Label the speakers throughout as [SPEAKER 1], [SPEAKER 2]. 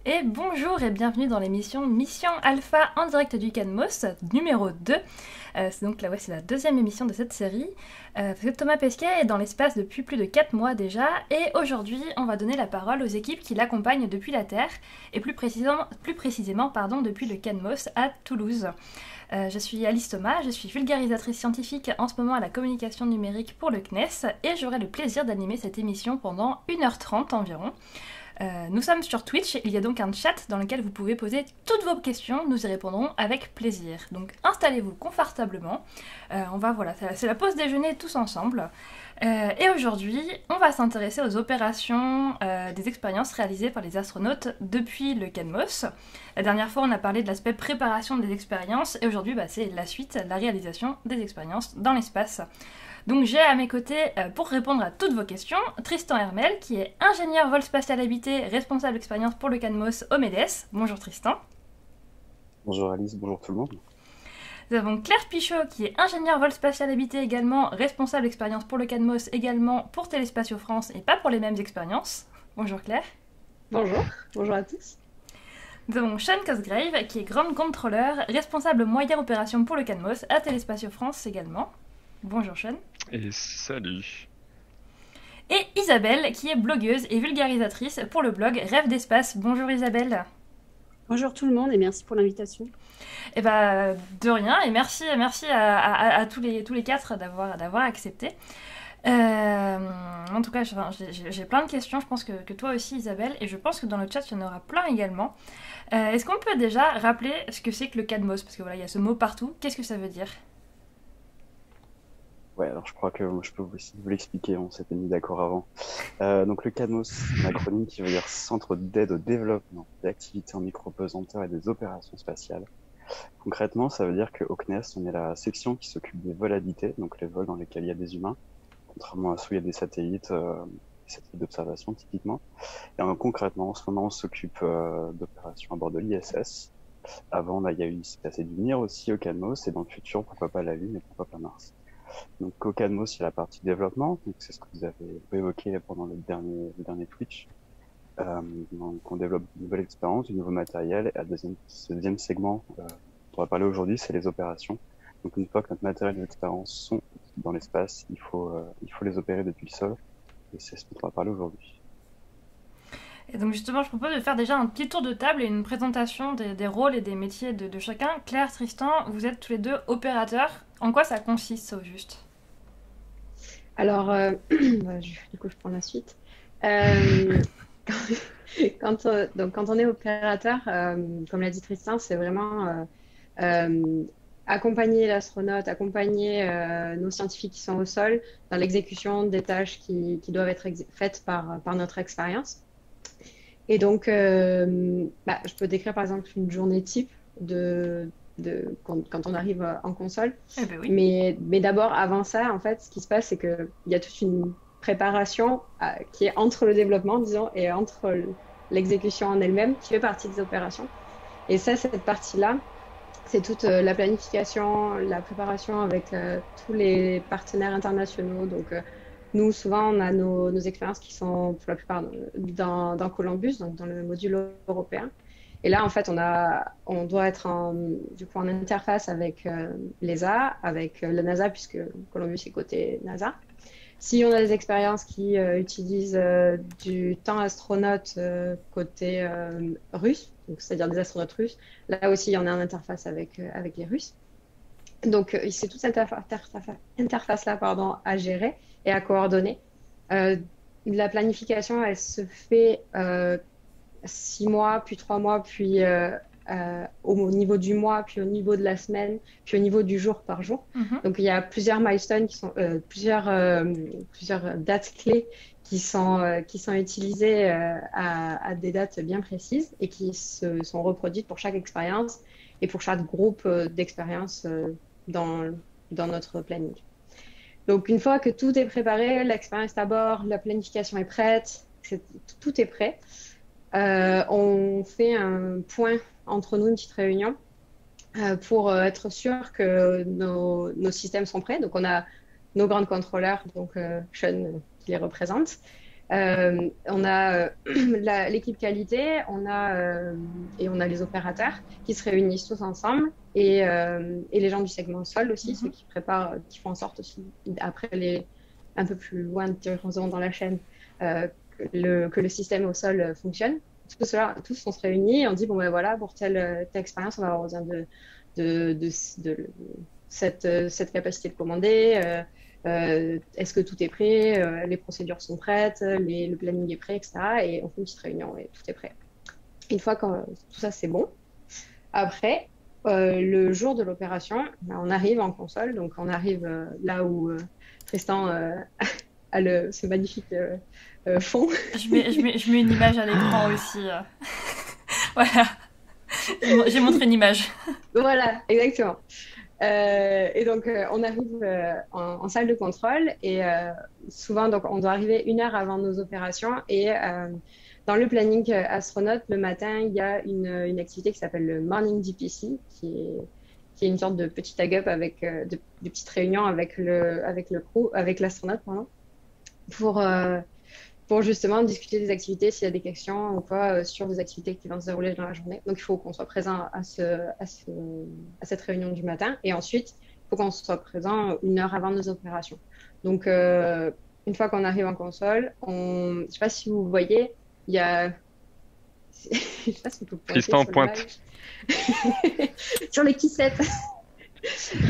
[SPEAKER 1] Et bonjour et bienvenue dans l'émission Mission Alpha en direct du Canmos, numéro 2. C'est donc c'est la deuxième émission de cette série. Parce que Thomas Pesquet est dans l'espace depuis plus de 4 mois déjà, et aujourd'hui on va donner la parole aux équipes qui l'accompagnent depuis la Terre, et plus précisément depuis le Canmos à Toulouse. Je suis Alice Thomas, je suis vulgarisatrice scientifique en ce moment à la communication numérique pour le CNES, et j'aurai le plaisir d'animer cette émission pendant 1h30 environ. Nous sommes sur Twitch, il y a donc un chat dans lequel vous pouvez poser toutes vos questions, nous y répondrons avec plaisir. Donc installez-vous confortablement, c'est la pause déjeuner tous ensemble. Et aujourd'hui, on va s'intéresser aux opérations des expériences réalisées par les astronautes depuis le Canmos. La dernière fois, on a parlé de l'aspect préparation des expériences, et aujourd'hui, c'est la suite, la réalisation des expériences dans l'espace. Donc j'ai à mes côtés, pour répondre à toutes vos questions, Tristan Hermel, qui est ingénieur vol spatial habité, responsable expérience pour le Canmos au MEDES. Bonjour Tristan.
[SPEAKER 2] Bonjour Alice, bonjour tout le monde.
[SPEAKER 1] Nous avons Claire Pichot, qui est ingénieure vol spatial habité également, responsable expérience pour le Canmos également pour Téléspatio France et pas pour les mêmes expériences. Bonjour Claire.
[SPEAKER 3] Bonjour, bonjour à tous.
[SPEAKER 1] Nous avons Sean Cosgrave, qui est Ground Controller, responsable moyen opération pour le Canmos à Téléspatio France également. Bonjour Sean.
[SPEAKER 4] Et salut.
[SPEAKER 1] Et Isabelle, qui est blogueuse et vulgarisatrice pour le blog Rêve d'Espace. Bonjour Isabelle.
[SPEAKER 3] Bonjour tout le monde et merci pour l'invitation.
[SPEAKER 1] Et de rien, et merci à tous les quatre d'avoir accepté. En tout cas, j'ai plein de questions, je pense que toi aussi Isabelle, et je pense que dans le chat il y en aura plein également. Est-ce qu'on peut déjà rappeler ce que c'est que le CADMOS? Parce que voilà, il y a ce mot partout, qu'est-ce que ça veut dire?
[SPEAKER 2] Ouais, alors je crois que je peux aussi vous l'expliquer, on s'était mis d'accord avant. Donc le CADMOS, c'est un acronyme qui veut dire Centre d'aide au développement d'activités en micropesanteur et des opérations spatiales. Concrètement, ça veut dire qu'au CNES, on est la section qui s'occupe des vols habités, donc les vols dans lesquels il y a des humains, contrairement à ceux où il y a des satellites d'observation typiquement. Et concrètement, en ce moment, on s'occupe d'opérations à bord de l'ISS. Avant, là, il y a eu, c'est passé du Mir aussi au CADMOS, et dans le futur, pourquoi pas la Lune et pourquoi pas Mars. Donc au CADMOS, il y a la partie développement, donc c'est ce que vous avez évoqué pendant le dernier Twitch. Donc on développe de nouvelles expériences, du nouveau matériel, et ce deuxième segment dont on va parler aujourd'hui, c'est les opérations. Donc une fois que notre matériel et l'expérience sont dans l'espace, il faut les opérer depuis le sol, et c'est ce dont on va parler aujourd'hui.
[SPEAKER 1] Et donc justement, je propose de faire déjà un petit tour de table et une présentation des rôles et des métiers de chacun. Claire, Tristan, vous êtes tous les deux opérateurs. En quoi ça consiste au juste?
[SPEAKER 3] Alors, du coup, je prends la suite. Quand on est opérateur, comme l'a dit Tristan, c'est vraiment accompagner l'astronaute, accompagner nos scientifiques qui sont au sol dans l'exécution des tâches qui doivent être faites par notre expérience. Et donc, je peux décrire par exemple une journée type quand on arrive en console.
[SPEAKER 1] Eh ben oui.
[SPEAKER 3] Mais d'abord, avant ça, en fait, ce qui se passe, c'est qu'il y a toute une préparation qui est entre le développement, disons, et entre l'exécution en elle-même, qui fait partie des opérations. Et ça, cette partie-là, c'est toute la planification, la préparation avec tous les partenaires internationaux. Donc, nous, souvent, on a nos expériences qui sont, pour la plupart, dans Columbus, donc dans le module européen. Et là, en fait, on doit être du coup, en interface avec l'ESA, avec la NASA, puisque Columbus est côté NASA. Si on a des expériences qui utilisent du temps astronaute côté russe, c'est-à-dire des astronautes russes, là aussi, on est en interface avec les Russes. Donc, c'est toute cette interface-là à gérer et à coordonner. La planification, elle se fait 6 mois, puis 3 mois, puis au niveau du mois, puis au niveau de la semaine, puis au niveau du jour par jour. Donc, il y a plusieurs milestones qui sont plusieurs dates clés qui sont utilisées à des dates bien précises et qui sont reproduites pour chaque expérience et pour chaque groupe d'expériences dans notre planning. Donc, une fois que tout est préparé, l'expérience est à bord, la planification est prête, tout est prêt. On fait un point entre nous, une petite réunion, pour être sûr que nos systèmes sont prêts. Donc, on a nos grands contrôleurs, donc Sean qui les représente, On a l'équipe qualité, et on a les opérateurs qui se réunissent tous ensemble et les gens du segment sol aussi, ceux qui préparent, qui font en sorte aussi, après un peu plus loin dans la chaîne, que le système au sol fonctionne. Tout cela, tous on se réunit, on dit bon ben voilà, pour telle expérience, on va avoir besoin de cette capacité de commander. Est-ce que tout est prêt, les procédures sont prêtes, le planning est prêt, etc. Et on fait une petite réunion et tout est prêt. Une fois que tout ça c'est bon, après, le jour de l'opération, on arrive en console, donc on arrive là où Tristan a ce magnifique fond.
[SPEAKER 1] Je mets une image à l'écran aussi. Voilà, j'ai montré une image.
[SPEAKER 3] Voilà, exactement. Et donc, on arrive en salle de contrôle et souvent, donc, on doit arriver 1 heure avant nos opérations. Et dans le planning astronaute, le matin, il y a une activité qui s'appelle le Morning DPC, qui est une sorte de petit tag-up avec de petites réunions avec le crew, avec l'astronaute, pardon, pour justement discuter des activités, s'il y a des questions ou quoi sur des activités qui vont se dérouler dans la journée. Donc, il faut qu'on soit présent à cette réunion du matin. Et ensuite, il faut qu'on soit présent 1 heure avant nos opérations. Donc, une fois qu'on arrive en console, je ne sais pas si vous voyez, il y a... je sais pas si on peut pointer
[SPEAKER 4] Tristan
[SPEAKER 3] sur
[SPEAKER 4] pointe.
[SPEAKER 3] sur les kissettes.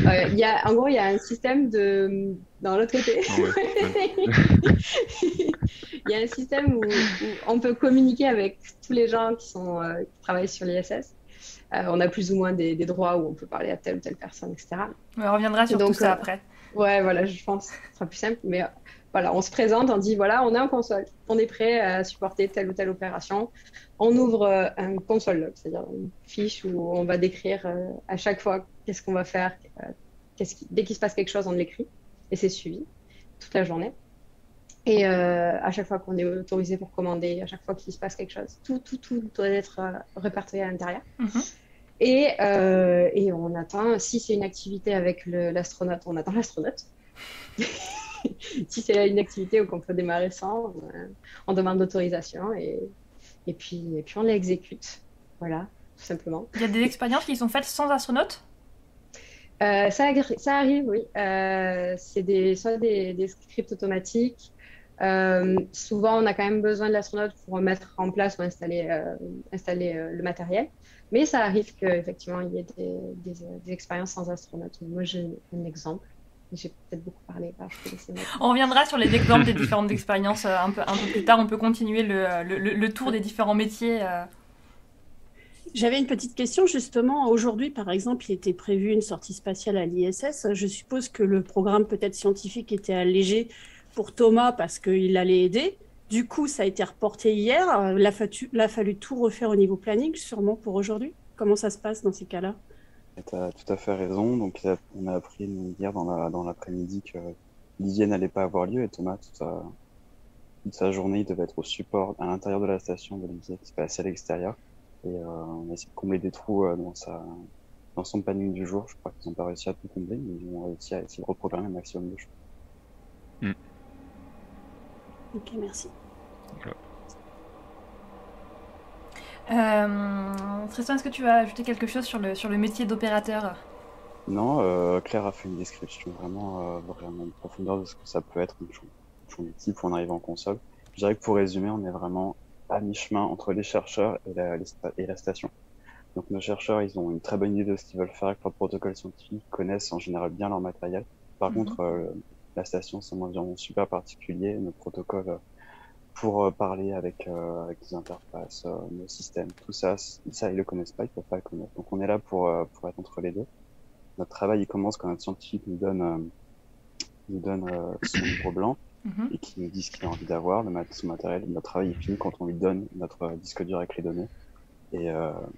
[SPEAKER 3] En gros, il y a un système dans l'autre côté. Il y a un système où on peut communiquer avec tous les gens qui travaillent sur l'ISS. On a plus ou moins des droits où on peut parler à telle ou telle personne, etc.
[SPEAKER 1] On reviendra sur tout ça après.
[SPEAKER 3] Ouais, voilà, je pense que ce sera plus simple. Mais voilà, on se présente, on dit voilà, on est en console, on est prêt à supporter telle ou telle opération. On ouvre un console log, c'est-à-dire une fiche où on va décrire à chaque fois qu'est-ce qu'on va faire. Dès qu'il se passe quelque chose, on l'écrit et c'est suivi toute la journée. Et à chaque fois qu'on est autorisé pour commander, à chaque fois qu'il se passe quelque chose, tout doit être répertorié à l'intérieur. Et on attend, si c'est une activité avec l'astronaute, on attend l'astronaute. Si c'est une activité où on peut démarrer sans, on demande l'autorisation et puis on l'exécute. Voilà, tout simplement.
[SPEAKER 1] Il y a des expériences qui sont faites sans astronaute ?
[SPEAKER 3] Ça arrive, oui. C'est soit des scripts automatiques. Souvent, on a quand même besoin de l'astronaute pour mettre en place ou installer le matériel. Mais ça arrive qu'effectivement, il y ait des expériences sans astronaute. Moi, j'ai un exemple. J'ai peut-être beaucoup parlé. Alors je peux laisser
[SPEAKER 1] On reviendra sur les exemples des différentes expériences un peu plus tard. On peut continuer le tour des différents métiers.
[SPEAKER 5] J'avais une petite question justement. Aujourd'hui, par exemple, il était prévu une sortie spatiale à l'ISS. Je suppose que le programme peut-être scientifique était allégé pour Thomas parce qu'il allait aider. Du coup, ça a été reporté hier. Il a fallu tout refaire au niveau planning, sûrement pour aujourd'hui. Comment ça se passe dans ces cas-là ?
[SPEAKER 2] Tu as tout à fait raison. Donc, on a appris hier dans l'après-midi que Didier n'allait pas avoir lieu et Thomas, toute sa journée, il devait être au support à l'intérieur de la station d'Olivier qui se passait à l'extérieur. Et on a essayé de combler des trous dans son planning du jour. Je crois qu'ils n'ont pas réussi à tout combler, mais ils ont réussi à essayer de reprogrammer un maximum de choses.
[SPEAKER 5] Ok, merci.
[SPEAKER 1] Tristan, est-ce que tu vas ajouter quelque chose sur le métier d'opérateur ?
[SPEAKER 2] Non, Claire a fait une description vraiment en profondeur de ce que ça peut être une journée type où on arrive en console. Je dirais que pour résumer, on est vraiment à mi-chemin entre les chercheurs et la station. Donc nos chercheurs, ils ont une très bonne idée de ce qu'ils veulent faire avec leur protocole scientifique, connaissent en général bien leur matériel. Par contre, la station, c'est un environnement super particulier. Nos protocoles pour parler avec des interfaces, nos systèmes, tout ça, ils le connaissent pas, ils peuvent pas le connaître. Donc on est là pour être entre les deux. Notre travail, il commence quand notre scientifique nous donne son livre blanc et qui nous dit ce qu'il a envie d'avoir, son matériel. Notre travail est fini quand on lui donne notre disque dur avec les données. Et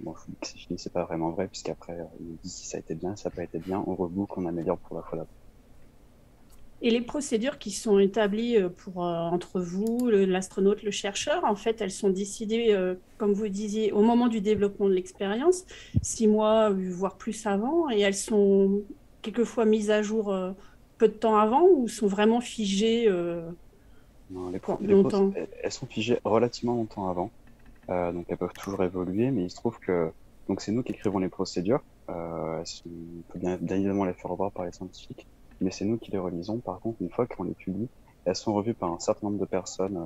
[SPEAKER 2] bon, je vous dis que c'est fini, c'est pas vraiment vrai, puisqu'après, il nous dit si ça a été bien, si ça n'a pas été bien, on rebook, on améliore pour la fois d'après.
[SPEAKER 5] Et les procédures qui sont établies entre vous, l'astronaute, le chercheur, en fait, elles sont décidées, comme vous disiez, au moment du développement de l'expérience, 6 mois, voire plus avant, et elles sont quelquefois mises à jour peu de temps avant ou sont vraiment figées
[SPEAKER 2] Non,
[SPEAKER 5] longtemps.
[SPEAKER 2] elles sont figées relativement longtemps avant. Donc elles peuvent toujours évoluer, mais il se trouve que donc c'est nous qui écrivons les procédures. On peut bien évidemment les faire revoir par les scientifiques, mais c'est nous qui les relisons. Par contre, une fois qu'on les publie, elles sont revues par un certain nombre de personnes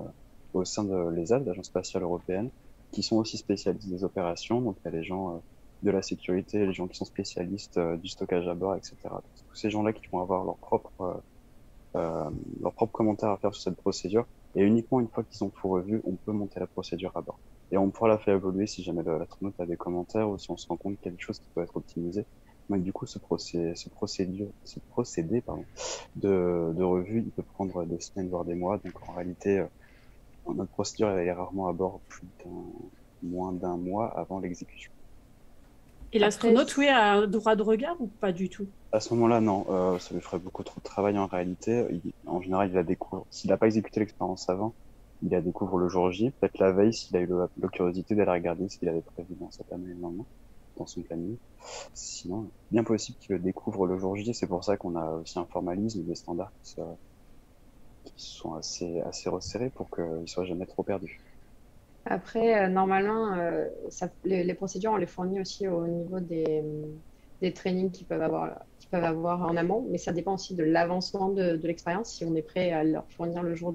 [SPEAKER 2] au sein de l'ESA, de l'Agence spatiale européenne, qui sont aussi spécialistes des opérations. Donc il y a les gens de la sécurité, les gens qui sont spécialistes du stockage à bord, etc. Donc, c'est tous ces gens-là qui vont avoir leurs propres commentaires à faire sur cette procédure. Et uniquement une fois qu'ils ont tout revu, on peut monter la procédure à bord. Et on pourra la faire évoluer si jamais l'astronaute a des commentaires ou si on se rend compte qu'il y a des choses qui peuvent être optimisées. Donc du coup, ce procédé de revue, il peut prendre des semaines voire des mois. Donc en réalité, notre procédure elle est rarement à bord moins d'un mois avant l'exécution.
[SPEAKER 5] Et l'astronaute, oui, a un droit de regard ou pas du tout?
[SPEAKER 2] À ce moment-là, non, ça lui ferait beaucoup trop de travail en réalité. En général, il la découvre. S'il n'a pas exécuté l'expérience avant, il la découvre le jour J, peut-être la veille s'il a eu la curiosité d'aller regarder ce qu'il avait prévu dans sa année le lendemain, dans son planning. Sinon, bien possible qu'il le découvre le jour J. C'est pour ça qu'on a aussi un formalisme, des standards qui sont assez resserrés pour qu'ils ne soient jamais trop perdus.
[SPEAKER 3] Après, normalement, les procédures, on les fournit aussi au niveau des trainings qu'ils peuvent avoir en amont, mais ça dépend aussi de l'avancement de l'expérience, si on est prêt à leur fournir le jour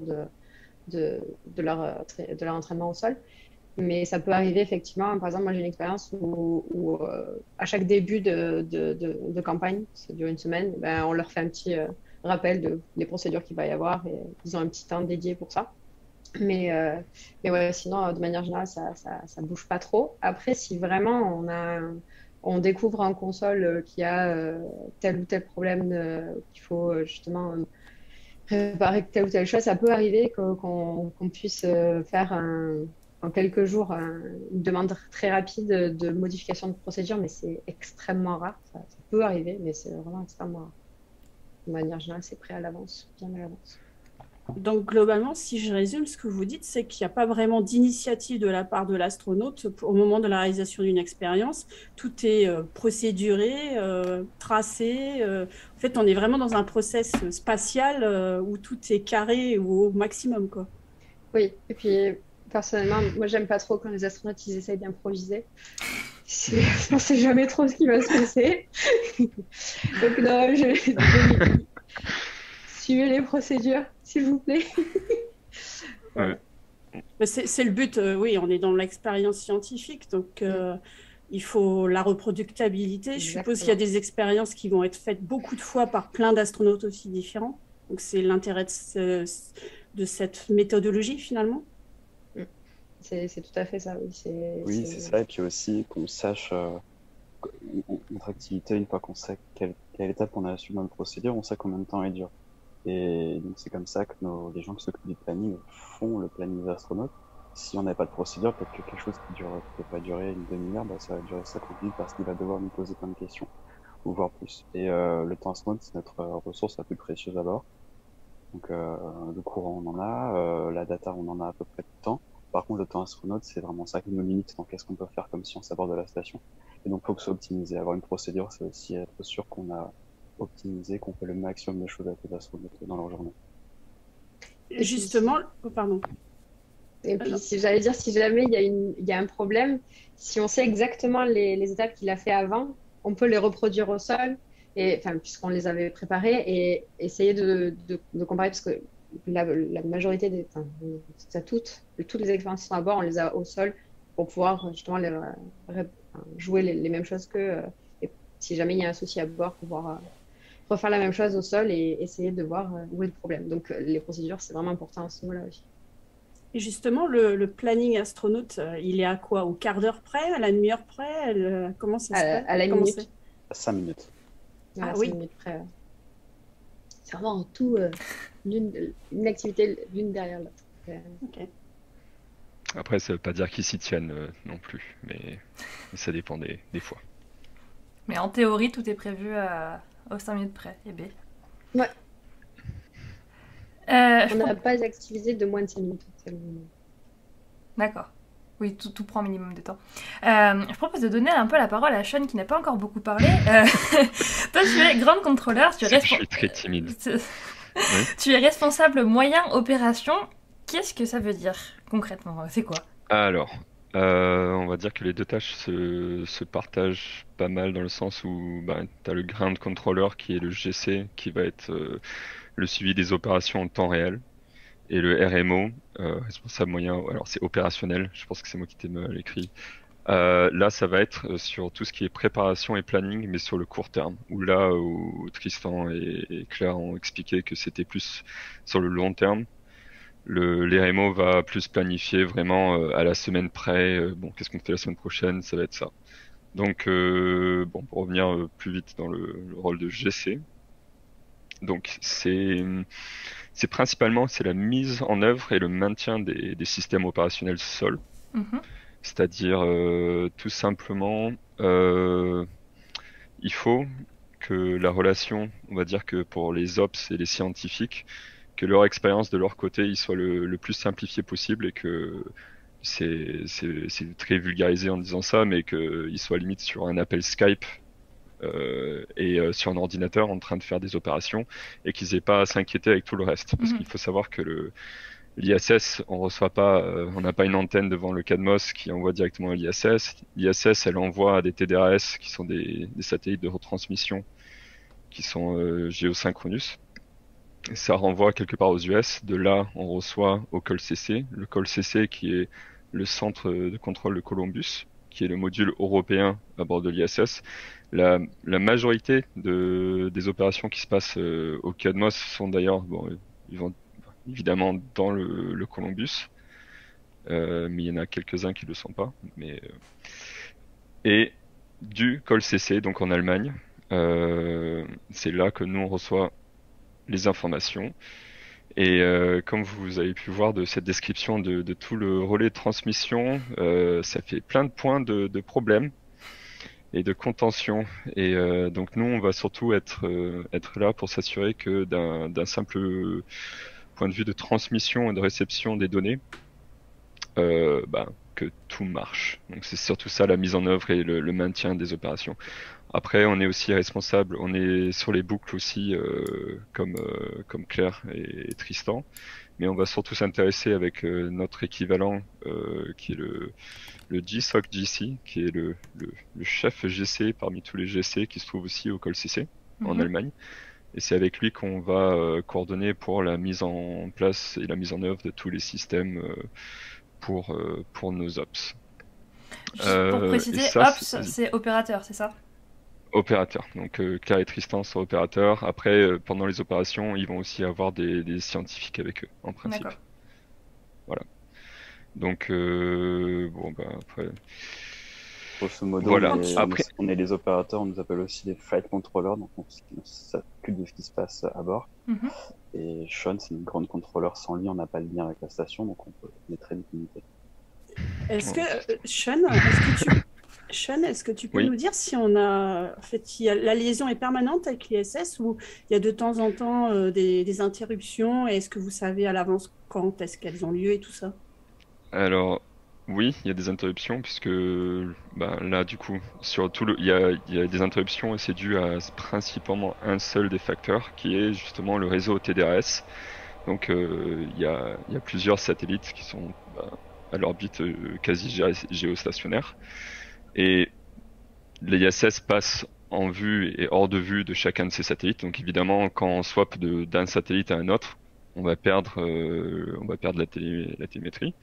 [SPEAKER 3] de leur entraînement au sol. Mais ça peut arriver effectivement, par exemple, moi j'ai une expérience où à chaque début de campagne, ça dure une semaine, ben, on leur fait un petit rappel des procédures qu'il va y avoir et ils ont un petit temps dédié pour ça. Mais ouais, sinon, de manière générale, ça bouge pas trop. Après, si vraiment on découvre en console qu'il y a tel ou tel problème qu'il faut justement réparer telle ou telle chose, ça peut arriver qu'on puisse faire en quelques jours une demande très rapide de modification de procédure, mais c'est extrêmement rare. Ça peut arriver, mais c'est vraiment extrêmement rare. De manière générale, c'est prêt à l'avance, bien à l'avance.
[SPEAKER 5] Donc, globalement, si je résume, ce que vous dites, c'est qu'il n'y a pas vraiment d'initiative de la part de l'astronaute au moment de la réalisation d'une expérience. Tout est procéduré, tracé. En fait, on est vraiment dans un process spatial où tout est carré ou au maximum, quoi.
[SPEAKER 3] Oui, et puis personnellement, moi, j'aime pas trop quand les astronautes ils essayent d'improviser. On sait jamais trop ce qui va se passer. Donc, non, suivez les procédures, s'il vous plaît.
[SPEAKER 4] Ouais.
[SPEAKER 5] C'est le but, oui, on est dans l'expérience scientifique, donc il faut la reproductibilité. Je suppose qu'il y a des expériences qui vont être faites beaucoup de fois par plein d'astronautes aussi différents. Donc c'est l'intérêt de cette méthodologie finalement.
[SPEAKER 3] C'est tout à fait ça, oui.
[SPEAKER 2] Oui, c'est ça, et puis aussi qu'on sache notre activité, une fois qu'on sait quelle étape on a suivi dans le procédure, on sait combien de temps elle dure. Et donc c'est comme ça que les gens qui s'occupent du planning font le planning des astronautes. Si on n'avait pas de procédure, peut-être que quelque chose qui peut pas durer une demi-heure, bah ça va durer 50 minutes parce qu'il va devoir nous poser plein de questions, ou voire plus. Et le temps astronaute, c'est notre ressource la plus précieuse à bord. Donc le courant, on en a, la data, on en a à peu près tout le temps. Par contre, le temps astronaute, c'est vraiment ça qui nous limite dans qu'est-ce qu'on peut faire comme science à bord de la station. Et donc, faut que ce soit optimisé. Avoir une procédure, c'est aussi être sûr qu'on a optimisé, qu'on fait le maximum de choses avec les astronautes dans leur journée.
[SPEAKER 5] Et justement, pardon.
[SPEAKER 3] Et puis, j'allais dire, si jamais il y a un problème, si on sait exactement les étapes qu'il a fait avant, on peut les reproduire au sol, puisqu'on les avait préparées, et essayer de comparer, parce que la majorité toutes les expériences qui sont à bord, on les a au sol pour pouvoir justement jouer les mêmes choses et si jamais il y a un souci à bord, pouvoir refaire la même chose au sol et essayer de voir où est le problème. Donc les procédures, c'est vraiment important à ce niveau-là aussi.
[SPEAKER 5] Et justement, le planning astronaute, il est à quoi? Au quart d'heure près? À la demi-heure près? Comment ça se passe?
[SPEAKER 3] À la minute.
[SPEAKER 2] À 5 minutes.
[SPEAKER 3] Voilà, 5 minutes près. C'est vraiment en tout une activité l'une derrière l'autre.
[SPEAKER 5] Ok.
[SPEAKER 4] Après, ça ne veut pas dire qu'ils s'y tiennent non plus, mais ça dépend des fois.
[SPEAKER 1] Mais en théorie, tout est prévu aux 5 minutes près. Eh bien.
[SPEAKER 3] Ouais. On n'a pas d'activité de moins de 5 minutes.
[SPEAKER 1] D'accord. Oui, tout prend un minimum de temps. Je propose de donner un peu la parole à Sean qui n'a pas encore beaucoup parlé. Toi, tu es grande contrôleur.
[SPEAKER 4] Je suis très timide.
[SPEAKER 1] Oui. Tu es responsable moyen opération. qu'est-ce que ça veut dire concrètement? C'est quoi?
[SPEAKER 4] Alors, on va dire que les deux tâches se partagent pas mal dans le sens où tu as le ground controller qui est le GC qui va être le suivi des opérations en temps réel et le RMO, responsable moyen, alors c'est opérationnel, je pense que c'est moi qui t'ai mal écrit. Là, ça va être sur tout ce qui est préparation et planning, mais sur le court terme. Où Tristan et Claire ont expliqué que c'était plus sur le long terme. L'RMO va plus planifier vraiment à la semaine près. Bon, qu'est-ce qu'on fait la semaine prochaine? Ça va être ça. Donc, bon, pour revenir plus vite dans le rôle de GC. Donc, c'est principalement c'est la mise en œuvre et le maintien des systèmes opérationnels sol.
[SPEAKER 1] Mhm.
[SPEAKER 4] C'est-à-dire tout simplement, il faut que la relation, on va dire que pour les ops et les scientifiques, que leur expérience de leur côté il soit le plus simplifié possible et que c'est très vulgarisé en disant ça, mais qu'ils soient limite sur un appel Skype sur un ordinateur en train de faire des opérations et qu'ils aient pas à s'inquiéter avec tout le reste. Parce qu'il faut savoir que l'ISS, on reçoit pas, on n'a pas une antenne devant le CADMOS qui envoie directement à l'ISS. L'ISS, elle envoie à des TDRS qui sont des satellites de retransmission qui sont géosynchronous. Ça renvoie quelque part aux US. De là, on reçoit au COLCC. Le COLCC qui est le centre de contrôle de Columbus, qui est le module européen à bord de l'ISS. La majorité des opérations qui se passent au CADMOS sont d'ailleurs, bon, ils vont évidemment dans le Columbus, mais il y en a quelques-uns qui ne le sont pas. Et du COLCC, donc en Allemagne, c'est là que nous on reçoit les informations. Et comme vous avez pu voir de cette description de tout le relais de transmission, ça fait plein de points de problèmes et de contention. Et donc nous, on va surtout être là pour s'assurer que d'un simple point de vue de transmission et de réception des données, que tout marche. Donc c'est surtout ça la mise en œuvre et le maintien des opérations. Après, on est aussi responsable, on est sur les boucles aussi, comme Claire et Tristan, mais on va surtout s'intéresser avec notre équivalent qui est le GSOC GC, qui est le chef GC parmi tous les GC qui se trouve aussi au COLCC en Allemagne. Et c'est avec lui qu'on va coordonner pour la mise en place et la mise en œuvre de tous les systèmes pour nos ops.
[SPEAKER 1] Juste pour préciser,
[SPEAKER 4] ça,
[SPEAKER 1] ops, c'est opérateur, c'est ça?
[SPEAKER 4] Opérateur. Donc Claire et Tristan sont opérateurs. Après, pendant les opérations, ils vont aussi avoir des scientifiques avec eux, en principe.
[SPEAKER 1] D'accord.
[SPEAKER 4] Voilà. Donc, après...
[SPEAKER 2] Grosso modo,
[SPEAKER 4] Voilà.
[SPEAKER 2] on est les opérateurs, on nous appelle aussi les flight controllers, donc on s'occupe de ce qui se passe à bord. Et Sean, c'est une grande contrôleur. Sans lui, on n'a pas le lien avec la station, donc on est très vite limité.
[SPEAKER 5] Est-ce que, Sean, est-ce que tu peux nous dire si la liaison est permanente avec l'ISS ou il y a de temps en temps des interruptions, et est-ce que vous savez à l'avance quand est-ce qu'elles ont lieu et tout ça?
[SPEAKER 4] Alors, oui, il y a des interruptions puisque là, du coup, il y a des interruptions et c'est dû à principalement un seul des facteurs qui est justement le réseau TDRS. Donc, il y a plusieurs satellites qui sont à l'orbite quasi géostationnaire. Et l'ISS passe en vue et hors de vue de chacun de ces satellites. Donc évidemment, quand on swap d'un satellite à un autre, on va perdre la télémétrie.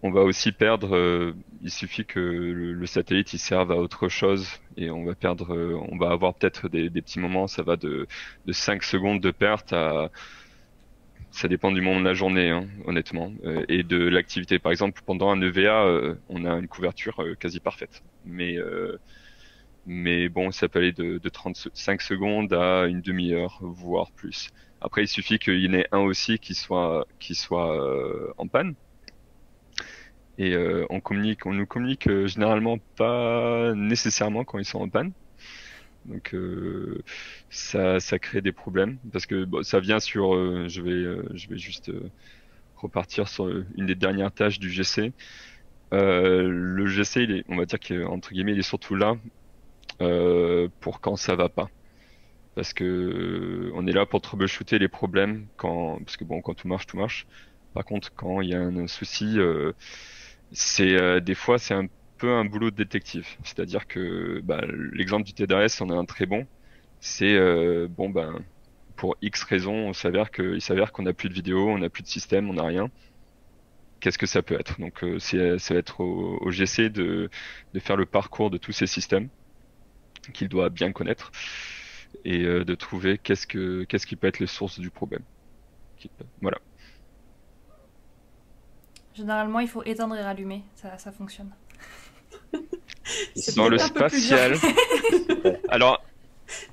[SPEAKER 4] On va aussi perdre, il suffit que le satellite il serve à autre chose et on va avoir peut-être des petits moments, ça va de 5 secondes de perte à... Ça dépend du moment de la journée, hein, honnêtement, et de l'activité. Par exemple, pendant un EVA, on a une couverture quasi parfaite. Mais bon, ça peut aller de 35 secondes à une demi-heure, voire plus. Après, il suffit qu'il y en ait un aussi qui soit en panne. Et on nous communique généralement pas nécessairement quand ils sont en panne. Donc ça crée des problèmes parce que ça vient sur je vais juste repartir sur une des dernières tâches du GC. Le GC on va dire qu'entre guillemets il est surtout là pour quand ça va pas, parce que on est là pour troubleshooter les problèmes quand tout marche, Par contre, quand il y a un souci, des fois c'est un peu un boulot de détective. C'est-à-dire que l'exemple du TDRS en est un très bon. C'est pour X raisons, il s'avère qu'on n'a plus de vidéo, on n'a plus de système, on n'a rien. Qu'est-ce que ça peut être? Donc ça va être au GC de faire le parcours de tous ces systèmes qu'il doit bien connaître et de trouver qu'est-ce qui peut être les sources du problème. Voilà.
[SPEAKER 1] Généralement, il faut éteindre et rallumer, ça fonctionne.
[SPEAKER 4] Dans le
[SPEAKER 5] peut-être un peu plus dur.
[SPEAKER 4] spatial. Alors,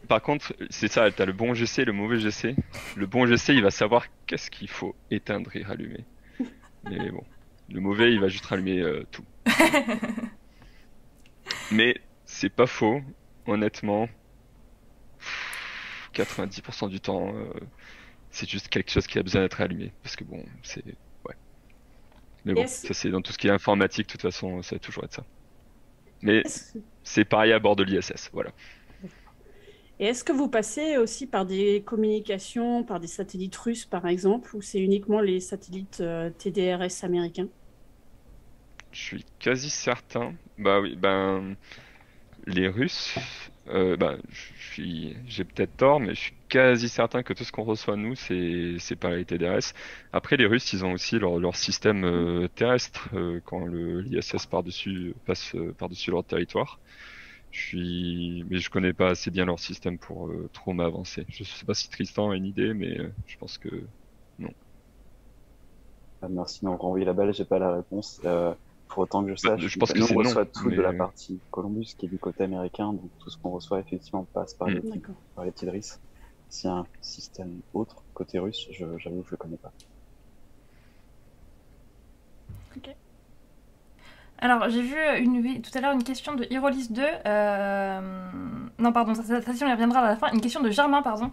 [SPEAKER 4] par contre, c'est ça, tu as le bon GC et le mauvais GC. Le bon GC, il va savoir qu'est-ce qu'il faut éteindre et rallumer. Mais bon, le mauvais, il va juste rallumer tout. Mais c'est pas faux, honnêtement. 90% du temps, c'est juste quelque chose qui a besoin d'être allumé. Parce que bon, c'est... Ouais. Mais bon,
[SPEAKER 5] Est-ce-
[SPEAKER 4] ça c'est dans tout ce qui est informatique, de toute façon, ça va toujours être ça. Mais
[SPEAKER 5] est-ce-
[SPEAKER 4] c'est pareil à bord de l'ISS, voilà.
[SPEAKER 5] Et est-ce que vous passez aussi par des communications, par des satellites russes par exemple, ou c'est uniquement les satellites TDRS américains?
[SPEAKER 4] Je suis quasi certain. Oui, les Russes, j'ai peut-être tort, mais je suis quasi certain que tout ce qu'on reçoit nous, c'est par les TDRS. Après, les Russes, ils ont aussi leur système terrestre quand l'ISS passe par-dessus leur territoire. Mais je connais pas assez bien leur système pour trop m'avancer. Je sais pas si Tristan a une idée, mais je pense que non.
[SPEAKER 2] Merci de m'avoir envoyé la balle, j'ai pas la réponse. Pour autant que je sache,
[SPEAKER 4] je pense que
[SPEAKER 2] nous
[SPEAKER 4] c'est
[SPEAKER 2] on reçoit
[SPEAKER 4] non,
[SPEAKER 2] tout de la
[SPEAKER 4] mais-
[SPEAKER 2] partie Columbus qui est du côté américain, donc tout ce qu'on reçoit effectivement passe par
[SPEAKER 5] D'accord.
[SPEAKER 2] par les petits risques. S'il y a un système autre côté russe, j'avoue que je le connais pas.
[SPEAKER 1] Alors, j'ai vu tout à l'heure une question de Herolis 2. Non, pardon, ça, on y reviendra à la fin. Une question de Germain, pardon,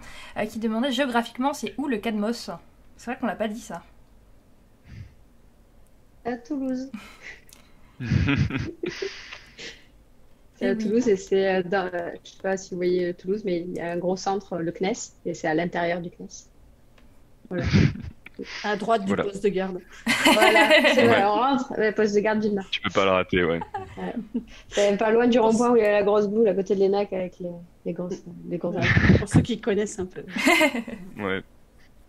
[SPEAKER 1] qui demandait géographiquement c'est où le Cadmos. C'est vrai qu'on l'a pas dit ça.
[SPEAKER 3] À Toulouse.
[SPEAKER 1] Eh
[SPEAKER 3] C'est à
[SPEAKER 1] oui.
[SPEAKER 3] Toulouse et c'est je sais pas si vous voyez Toulouse, mais il y a un gros centre, le CNES, et c'est à l'intérieur du CNES. Voilà,
[SPEAKER 5] À droite du
[SPEAKER 4] Voilà.
[SPEAKER 5] poste de garde.
[SPEAKER 3] voilà, c'est vrai,
[SPEAKER 4] Ouais.
[SPEAKER 3] on rentre, le poste de garde du Nord.
[SPEAKER 4] Tu peux pas le rater, ouais.
[SPEAKER 3] C'est pas loin du rond-point où il y a la grosse boule à côté de l'ENAC avec les grosses
[SPEAKER 5] Voilà. Pour ceux qui connaissent un peu.
[SPEAKER 4] Ouais.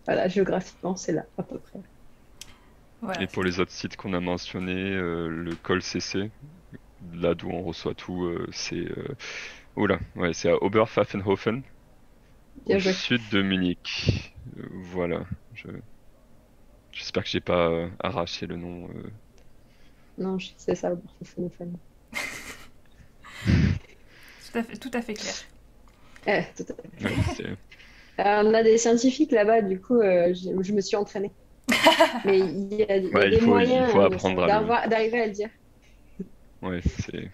[SPEAKER 3] Voilà, géographiquement, c'est là, à peu près.
[SPEAKER 1] Voilà.
[SPEAKER 4] Et pour les autres sites qu'on a mentionnés, le col CC, là d'où on reçoit tout, c'est c'est à Oberpfaffenhofen,
[SPEAKER 3] Bien
[SPEAKER 4] au
[SPEAKER 3] joué.
[SPEAKER 4] sud de Munich. Voilà. J'espère que j'ai pas arraché le nom.
[SPEAKER 3] Non, c'est ça, Oberpfaffenhofen.
[SPEAKER 1] Tout à fait clair.
[SPEAKER 3] Tout à fait.
[SPEAKER 4] Ouais, c'est-
[SPEAKER 3] On a des scientifiques là-bas, du coup, je me suis entraînée. Mais il y a
[SPEAKER 4] Ouais,
[SPEAKER 3] des
[SPEAKER 4] il
[SPEAKER 3] moyens
[SPEAKER 4] faut apprendre à
[SPEAKER 3] d'arriver à le dire.
[SPEAKER 4] ouais, c'est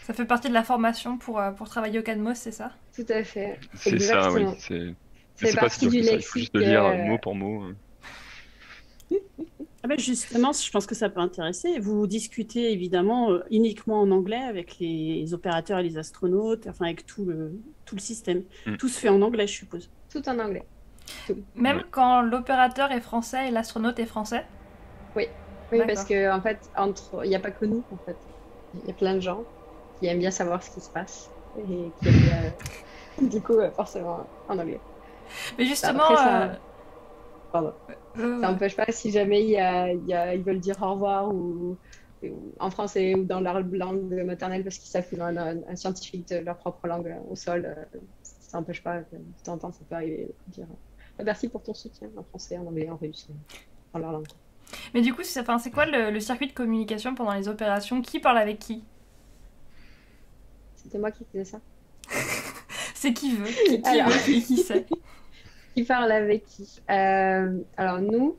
[SPEAKER 1] Ça fait partie de la formation pour travailler au Cadmos, c'est ça?
[SPEAKER 3] Tout à fait.
[SPEAKER 4] c'est ça, oui.
[SPEAKER 3] Exactement.
[SPEAKER 4] Mais
[SPEAKER 3] C'est
[SPEAKER 4] c'est pas si
[SPEAKER 3] partie
[SPEAKER 4] dur
[SPEAKER 3] du
[SPEAKER 4] que ça. Il faut juste le
[SPEAKER 3] lexique.
[SPEAKER 4] lire mot pour mot.
[SPEAKER 5] Ah ben justement, je pense que ça peut intéresser. Vous discutez évidemment uniquement en anglais avec les opérateurs et les astronautes, enfin avec tout le système.
[SPEAKER 4] Mm.
[SPEAKER 5] Tout se fait en anglais, je suppose.
[SPEAKER 3] Tout en anglais.
[SPEAKER 1] Même
[SPEAKER 4] Ouais.
[SPEAKER 1] quand l'opérateur est français et l'astronaute est français?
[SPEAKER 3] Oui,
[SPEAKER 1] D'accord.
[SPEAKER 3] parce que en fait, il n'y a pas que nous, en fait. Il y a plein de gens qui aiment bien savoir ce qui se passe et qui aiment bien, du coup, forcément en anglais.
[SPEAKER 1] Mais justement,
[SPEAKER 3] Après, pardon.
[SPEAKER 1] euh,
[SPEAKER 3] Ça n'empêche pas si jamais ils veulent dire au revoir ou en français ou dans leur langue maternelle parce qu'ils savent qu'ils ont un scientifique de leur propre langue au sol, ça n'empêche pas que de temps en temps ça peut arriver de dire merci pour ton soutien en français, en anglais, en russe, dans leur langue.
[SPEAKER 1] mais du coup, c'est quoi le circuit de communication pendant les opérations? Qui parle avec qui?
[SPEAKER 3] C'était moi qui faisais ça.
[SPEAKER 1] C'est qui veut, qui
[SPEAKER 3] Alors.
[SPEAKER 1] veut et qui sait.
[SPEAKER 3] Qui parle avec qui? Alors nous,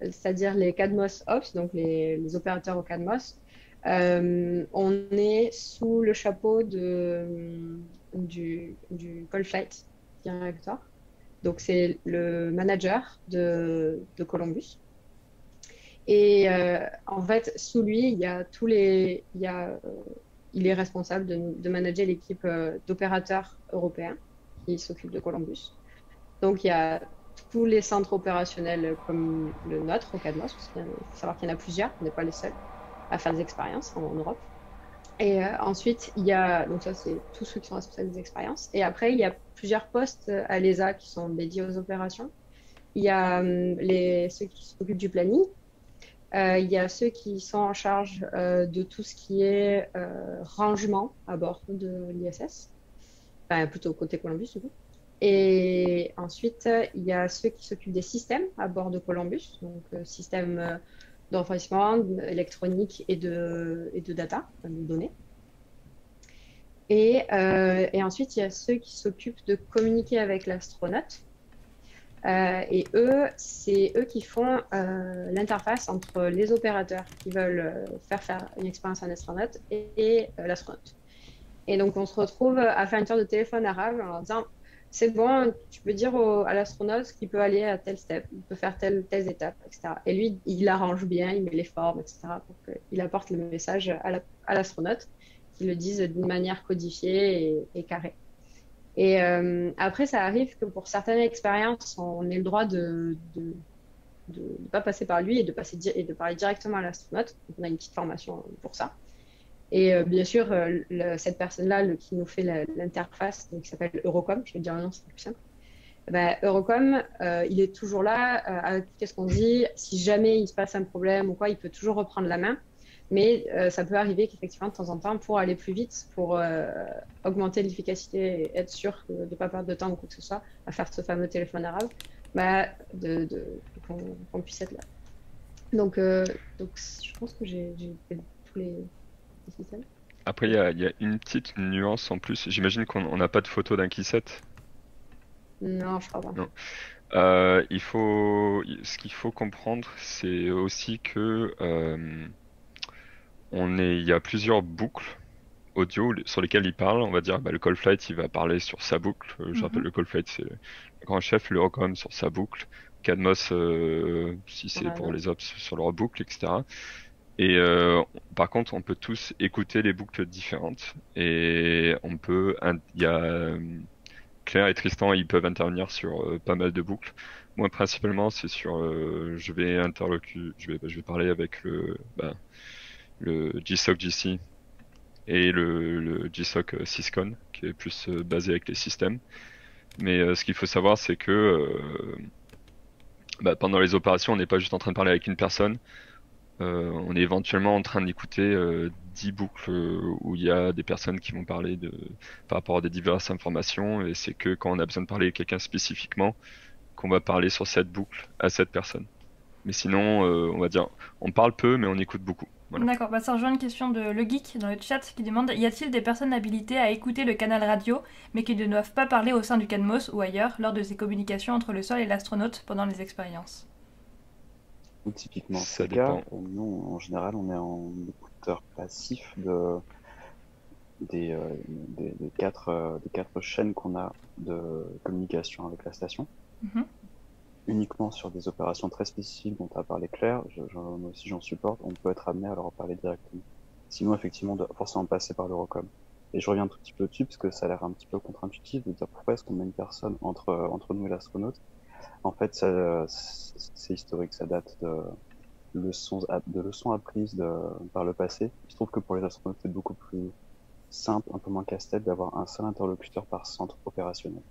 [SPEAKER 3] c'est-à-dire les Cadmos Ops, donc les opérateurs au Cadmos, on est sous le chapeau du Call Flight Director. Donc c'est le manager de Columbus. Et en fait, sous lui, il est responsable de manager l'équipe d'opérateurs européens qui s'occupe de Columbus. Donc il y a tous les centres opérationnels comme le nôtre, au CADMOS, parce qu'il faut savoir qu'il y en a plusieurs, on n'est pas les seuls à faire des expériences en Europe. Et ensuite, il y a, donc ça c'est tous ceux qui sont responsables des expériences. Et après, il y a plusieurs postes à l'ESA qui sont dédiés aux opérations. Il y a ceux qui s'occupent du planning. Il y a ceux qui sont en charge de tout ce qui est rangement à bord de l'ISS. Enfin, plutôt côté Columbus, du coup. Et ensuite, il y a ceux qui s'occupent des systèmes à bord de Columbus, donc système d'enregistrement, électronique et de data, de données. Et ensuite, il y a ceux qui s'occupent de communiquer avec l'astronaute. Et eux, c'est eux qui font l'interface entre les opérateurs qui veulent faire une expérience à un astronaute et l'astronaute. Et donc, on se retrouve à faire une sorte de téléphone arabe en leur disant c'est bon, tu peux dire à l'astronaute qu'il peut aller à tel step, il peut faire telle étape, etc. Et lui, il arrange bien, il met les formes, etc. pour qu'il apporte le message à l'astronaute, qu'il le dise d'une manière codifiée et carrée. Et après, ça arrive que pour certaines expériences, on ait le droit de ne pas passer par lui et de parler directement à l'astronaute. Donc, on a une petite formation pour ça. Et bien sûr, cette personne-là qui nous fait l'interface, qui s'appelle Eurocom, je vais dire le nom, c'est plus simple. Eurocom, il est toujours là à écouter ce qu'on dit. Si jamais il se passe un problème ou quoi, il peut toujours reprendre la main. Mais ça peut arriver qu'effectivement, de temps en temps, pour aller plus vite, pour augmenter l'efficacité et être sûr de ne pas perdre de temps ou quoi que ce soit, à faire ce fameux téléphone arabe, qu'on puisse être là. Donc, je pense que j'ai fait tous les systèmes.
[SPEAKER 4] Après, il y a une petite nuance en plus. J'imagine qu'on n'a pas de photo d'un Keyset.
[SPEAKER 3] Non, je crois pas.
[SPEAKER 4] Non. Ce qu'il faut comprendre, c'est aussi que il y a plusieurs boucles audio sur lesquelles il parle. On va dire, le Call Flight, il va parler sur sa boucle. Je rappelle, le Call Flight, c'est le grand chef, l'Eurocom sur sa boucle, CADMOS, si c'est pour les ops, sur leur boucle, etc. Et par contre, on peut tous écouter les boucles différentes. Et Claire et Tristan, ils peuvent intervenir sur pas mal de boucles. Moi, principalement, c'est sur, je vais parler avec le GSOC GC et le GSOC Syscon, qui est plus basé avec les systèmes. Mais ce qu'il faut savoir, c'est que pendant les opérations, on n'est pas juste en train de parler avec une personne. On est éventuellement en train d'écouter 10 boucles où il y a des personnes qui vont parler par rapport à des diverses informations, et c'est que quand on a besoin de parler avec quelqu'un spécifiquement qu'on va parler sur cette boucle à cette personne. Mais sinon, on va dire, on parle peu, mais on écoute beaucoup. Voilà.
[SPEAKER 1] D'accord, ça rejoint une question de Le Geek dans le chat qui demande y a-t-il des personnes habilitées à écouter le canal radio, mais qui ne doivent pas parler au sein du CADMOS ou ailleurs lors de ces communications entre le sol et l'astronaute pendant les expériences?
[SPEAKER 2] Ou typiquement,
[SPEAKER 4] ça
[SPEAKER 2] dépend. Nous, en général, on est en écouteur passif des quatre chaînes qu'on a de communication avec la station. Uniquement sur des opérations très spécifiques dont a parlé Claire, moi aussi j'en supporte, on peut être amené à leur en parler directement. Sinon, effectivement, on doit forcément passer par l'Eurocom. Et je reviens un tout petit peu dessus, parce que ça a l'air un petit peu contre-intuitif de dire pourquoi est-ce qu'on met une personne entre nous et l'astronaute. En fait, c'est historique, ça date de leçons apprises par le passé. Je trouve que pour les astronautes, c'est beaucoup plus simple, un peu moins casse-tête d'avoir un seul interlocuteur par centre opérationnel.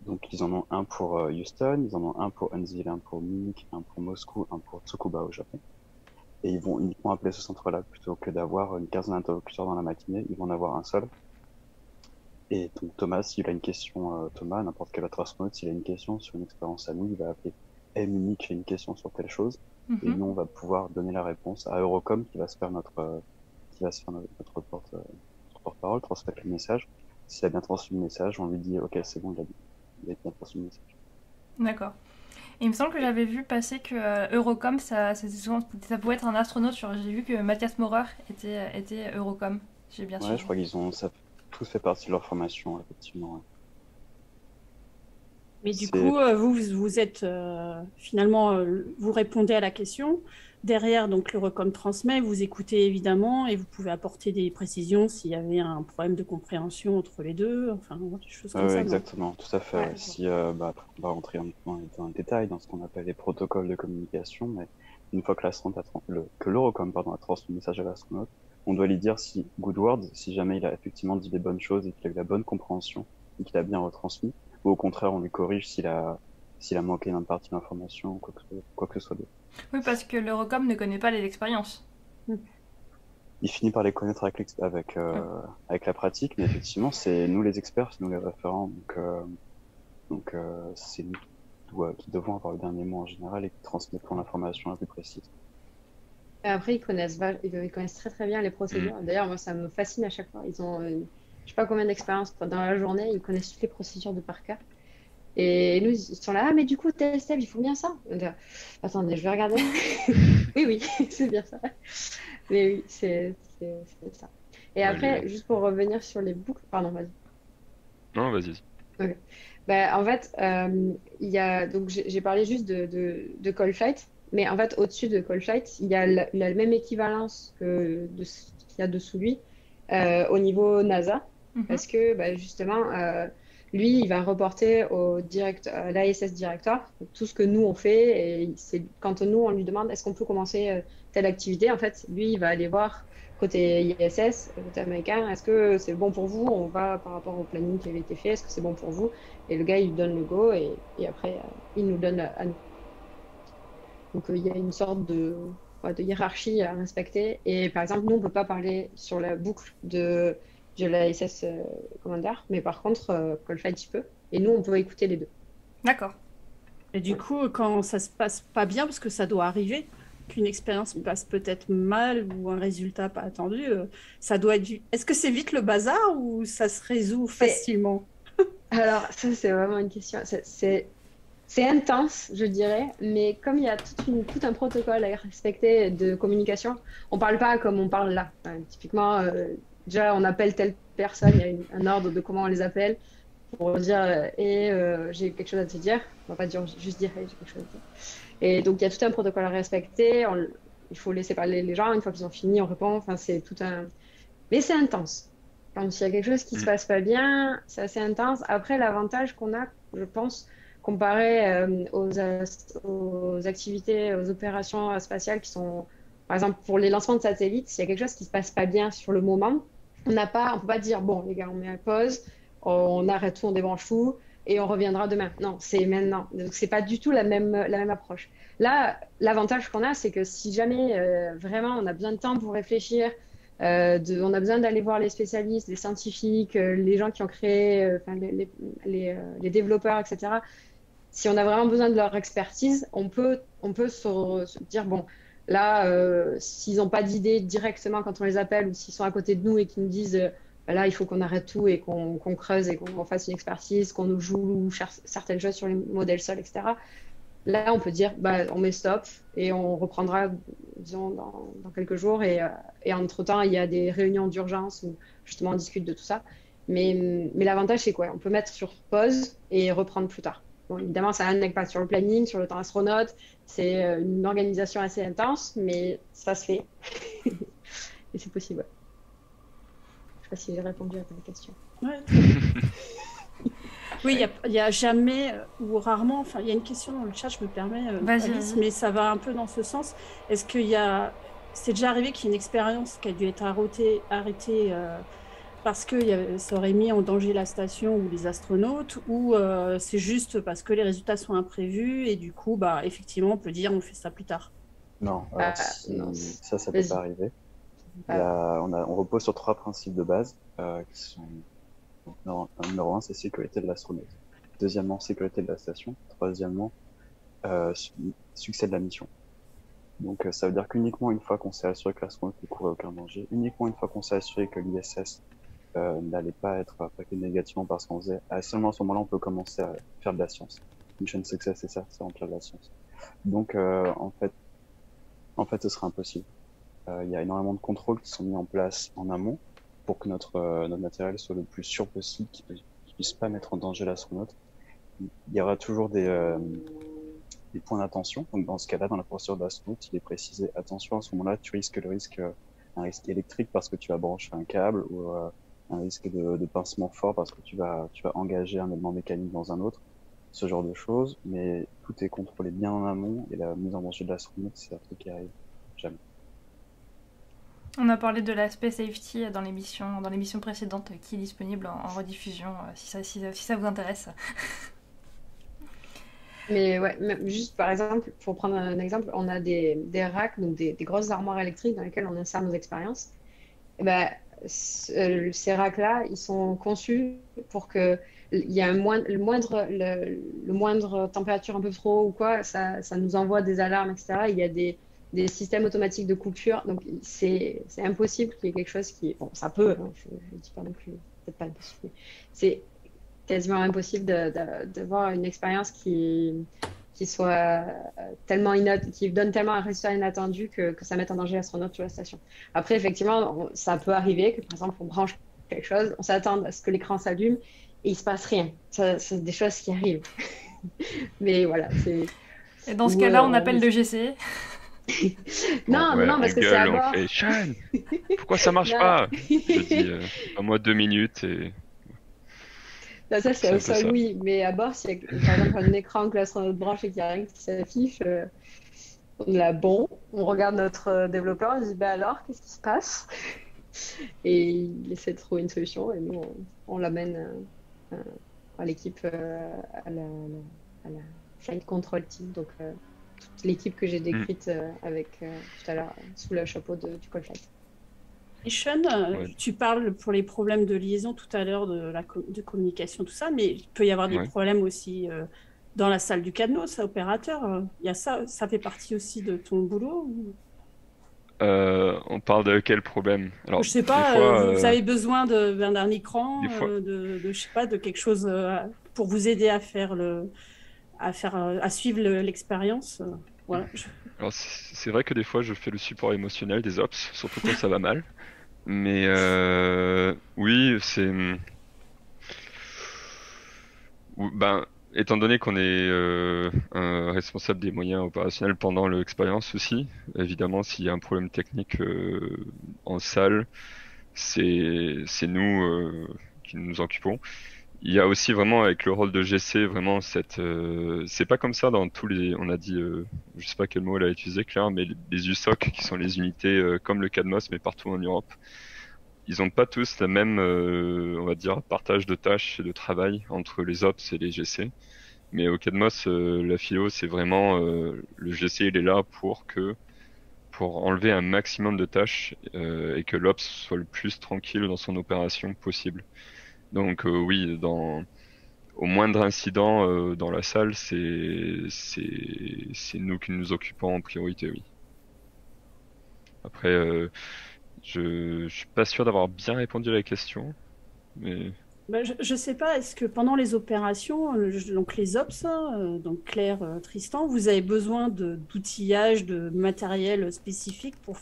[SPEAKER 2] Donc ils en ont un pour Houston, ils en ont un pour Huntsville, un pour Munich, un pour Moscou, un pour Tsukuba au Japon. Et ils vont uniquement appeler ce centre-là plutôt que d'avoir une quinzaine d'interlocuteurs dans la matinée, ils vont en avoir un seul. Et donc Thomas, s'il a une question, n'importe quel autre astronaute, s'il a une question sur une expérience à nous, il va appeler Munich, j'ai une question sur telle chose. Et nous, on va pouvoir donner la réponse à Eurocom qui va se faire notre porte-parole, transmettre le message. S'il a bien transmis le message, on lui dit ok, c'est bon, il a bien transmis le message.
[SPEAKER 1] D'accord. Et il me semble que j'avais vu passer que Eurocom, ça pouvait être un astronaute. J'ai vu que Mathias Maurer était Eurocom. J'ai bien sûr.
[SPEAKER 2] Ouais, je crois ça tout fait partie de leur formation, effectivement. Ouais.
[SPEAKER 5] Mais du coup, vous êtes finalement, vous répondez à la question. derrière, donc l'Eurocom transmet, vous écoutez évidemment et vous pouvez apporter des précisions s'il y avait un problème de compréhension entre les deux, enfin, des choses comme
[SPEAKER 2] Ouais,
[SPEAKER 5] ça, non?
[SPEAKER 2] exactement, tout à fait.
[SPEAKER 3] Ouais.
[SPEAKER 2] Ouais. Si, après, on va rentrer dans le détail dans ce qu'on appelle les protocoles de communication, mais une fois que que l'Eurocom, pardon, a transmis le message à l'astronaute, on doit lui dire si good words, si jamais il a effectivement dit les bonnes choses et qu'il a eu la bonne compréhension et qu'il a bien retransmis, ou au contraire, on lui corrige s'il a manqué d'une partie d'information ou quoi que ce soit d'autre.
[SPEAKER 1] Oui, parce que l'Eurocom ne connaît pas les expériences.
[SPEAKER 2] Il finit par les connaître avec la pratique, mais effectivement, c'est nous les experts, c'est nous les référents, donc c'est nous qui devons avoir le dernier mot en général et qui transmettons l'information la plus précise.
[SPEAKER 3] Et après, ils connaissent très très bien les procédures. D'ailleurs, moi, ça me fascine à chaque fois. Ils ont, je sais pas combien d'expérience dans la journée, ils connaissent toutes les procédures de par cœur. Et nous, ils sont là, ah, mais du coup, tel step, il faut bien ça. On dit, attendez, je vais regarder. Oui, oui, c'est bien ça. Mais oui, c'est ça. Et après, juste pour revenir sur les boucles, pardon, vas-y.
[SPEAKER 4] Non, vas-y.
[SPEAKER 3] Ok. En fait, il y a, donc j'ai parlé juste de Cold Flight, mais en fait, au-dessus de Cold Flight, il y a la même équivalence que de ce qu'il y a dessous lui au niveau NASA, parce que justement, lui, il va reporter à l'ISS Director tout ce que nous on fait, et c'est quand nous on lui demande est-ce qu'on peut commencer telle activité, en fait, lui, il va aller voir côté ISS, côté américain, est-ce que c'est bon pour vous? On va par rapport au planning qui avait été fait, est-ce que c'est bon pour vous? Et le gars, il donne le go et après, il nous donne à nous. Donc, il y a une sorte de hiérarchie à respecter. Et par exemple, nous, on ne peut pas parler sur la boucle de la SS Commander, mais par contre, Coldfight, il peut. Et nous, on peut écouter les deux.
[SPEAKER 1] D'accord.
[SPEAKER 5] Et du coup, quand ça se passe pas bien, parce que ça doit arriver, qu'une expérience passe peut-être mal ou un résultat pas attendu, ça doit être... Est-ce que c'est vite le bazar ou ça se résout facilement?
[SPEAKER 3] Alors, ça, c'est vraiment une question. C'est intense, je dirais, mais comme il y a tout un protocole à respecter de communication, on parle pas comme on parle là. Enfin, typiquement, déjà, on appelle telle personne, il y a un ordre de comment on les appelle pour dire j'ai quelque chose à te dire. On va pas dire juste dire hey, j'ai quelque chose à te dire. Et donc, il y a tout un protocole à respecter. Il faut laisser parler les gens. Une fois qu'ils ont fini, on répond. Enfin, c'est tout un... Mais c'est intense. Quand il y a quelque chose qui se passe pas bien, c'est assez intense. Après, l'avantage qu'on a, je pense, comparé aux activités, aux opérations spatiales qui sont, par exemple, pour les lancements de satellites, s'il y a quelque chose qui se passe pas bien sur le moment, on peut pas dire, bon, les gars, on met à pause, on arrête tout, on débranche tout, et on reviendra demain. Non, c'est maintenant. Donc, c'est pas du tout la même approche. Là, l'avantage qu'on a, c'est que si jamais vraiment on a besoin de temps pour réfléchir, on a besoin d'aller voir les spécialistes, les scientifiques, les gens qui ont créé, les développeurs, etc. Si on a vraiment besoin de leur expertise, on peut se dire, bon, là, s'ils n'ont pas d'idée directement quand on les appelle ou s'ils sont à côté de nous et qu'ils nous disent, là, il faut qu'on arrête tout et qu'on creuse et qu'on fasse une expertise, qu'on nous joue certaines choses sur les modèles sols, etc. Là, on peut dire, on met stop et on reprendra, disons, dans quelques jours. Et entre-temps, il y a des réunions d'urgence où justement on discute de tout ça. Mais l'avantage, c'est quoi? On peut mettre sur pause et reprendre plus tard. Bon, évidemment, ça a un impact sur le planning, sur le temps astronaute. C'est une organisation assez intense, mais ça se fait. Et c'est possible. Ouais. Je ne sais pas si j'ai répondu à ta question.
[SPEAKER 5] Ouais. Oui, il y a jamais ou rarement, enfin, il y a une question dans le chat, je me permets, Alice, mais ça va un peu dans ce sens. Est-ce c'est déjà arrivé qu'il y ait une expérience qui a dû être arrêtée parce que ça aurait mis en danger la station ou les astronautes, ou c'est juste parce que les résultats sont imprévus et du coup, effectivement, on peut dire on fait ça plus tard?
[SPEAKER 2] Non, non, ça peut pas arriver. On repose sur 3 principes de base qui sont numéro 1, c'est sécurité de l'astronaute. Deuxièmement, sécurité de la station. Troisièmement, succès de la mission. Donc ça veut dire qu'uniquement une fois qu'on s'est assuré que l'astronaute ne courait aucun danger, uniquement une fois qu'on s'est assuré que l'ISS n'allait pas être impacté négativement parce qu'on faisait, seulement à ce moment-là, on peut commencer à faire de la science. Mission success, c'est ça, c'est remplir de la science. Donc en fait, ce serait impossible. Il y a énormément de contrôles qui sont mis en place en amont pour que notre matériel soit le plus sûr possible, qu'il puisse pas mettre en danger l'astronaute. Il y aura toujours des points d'attention. Donc dans ce cas-là, dans la procédure d'astronaute, il est précisé attention à ce moment-là, tu risques un risque électrique parce que tu vas brancher un câble ou un risque de pincement fort parce que tu vas engager un élément mécanique dans un autre, ce genre de choses. Mais tout est contrôlé bien en amont et la mise en danger de l'astronaute, c'est un truc qui arrive jamais.
[SPEAKER 1] On a parlé de l'aspect safety dans l'émission précédente qui est disponible en rediffusion si ça vous intéresse.
[SPEAKER 3] Mais ouais, juste par exemple, pour prendre un exemple, on a des racks, donc des grosses armoires électriques dans lesquelles on insère nos expériences. Et ben, ces racks-là, ils sont conçus pour que il y a le moindre température un peu trop ou quoi, ça nous envoie des alarmes, etc. Il y a des systèmes automatiques de coupure, donc c'est impossible qu'il y ait quelque chose qui... Bon, ça peut, hein, je ne dis pas non plus, peut-être pas impossible, mais c'est quasiment impossible de voir une expérience qui soit tellement qui donne tellement un résultat inattendu que ça mette en danger l'astronaute sur la station. Après, effectivement, ça peut arriver que, par exemple, on branche quelque chose, on s'attend à ce que l'écran s'allume et il se passe rien. C'est des choses qui arrivent. Mais voilà, c'est...
[SPEAKER 1] Et dans ce cas-là, on appelle le GC.
[SPEAKER 3] Non,
[SPEAKER 4] ouais,
[SPEAKER 3] non, parce que c'est à bord.
[SPEAKER 4] On fait Sean, pourquoi ça marche pas? Je dis à moi 2 minutes et...
[SPEAKER 3] Non, ça, c'est au sol,
[SPEAKER 4] ça.
[SPEAKER 3] oui. Mais à bord, s'il y a par exemple un écran que l'astronaute branche et qu'il n'y a rien qui s'affiche, on est là, bon, on regarde notre développeur, on se dit, bah alors, qu'est-ce qui se passe? Et il essaie de trouver une solution et nous, on l'amène à l'équipe, à la Flight Control Team, donc toute l'équipe que j'ai décrite avec tout à l'heure, sous le chapeau du Call Flight.
[SPEAKER 5] Et Sean, tu parles pour les problèmes de liaison tout à l'heure de communication, tout ça, mais il peut y avoir des problèmes aussi dans la salle du CADMOS, opérateur. Il y a ça fait partie aussi de ton boulot ou...
[SPEAKER 4] On parle de quel problème? Alors,
[SPEAKER 5] je sais pas,
[SPEAKER 4] fois,
[SPEAKER 5] vous avez besoin d'un écran, je sais pas, de quelque chose pour vous aider à suivre l'expérience. Voilà.
[SPEAKER 4] Alors, c'est vrai que des fois, je fais le support émotionnel des ops, surtout quand ça va mal. Mais oui, c'est... Ben, étant donné qu'on est un responsable des moyens opérationnels pendant l'expérience aussi, évidemment, s'il y a un problème technique en salle, c'est nous qui nous occupons. Il y a aussi vraiment avec le rôle de GC vraiment c'est pas comme ça dans tous les, on a dit je sais pas quel mot elle a utilisé Claire, mais les USOC qui sont les unités comme le CADMOS mais partout en Europe, ils ont pas tous la même on va dire partage de tâches et de travail entre les ops et les GC, mais au CADMOS la philo c'est vraiment le GC il est là pour enlever un maximum de tâches et que l'ops soit le plus tranquille dans son opération possible. Donc oui, au moindre incident dans la salle, c'est nous qui nous occupons en priorité, oui. Après, je suis pas sûr d'avoir bien répondu à la question, mais...
[SPEAKER 5] Ben, je sais pas, est-ce que pendant les opérations, donc les OPS, donc Claire, Tristan, vous avez besoin d'outillage, de matériel spécifique pour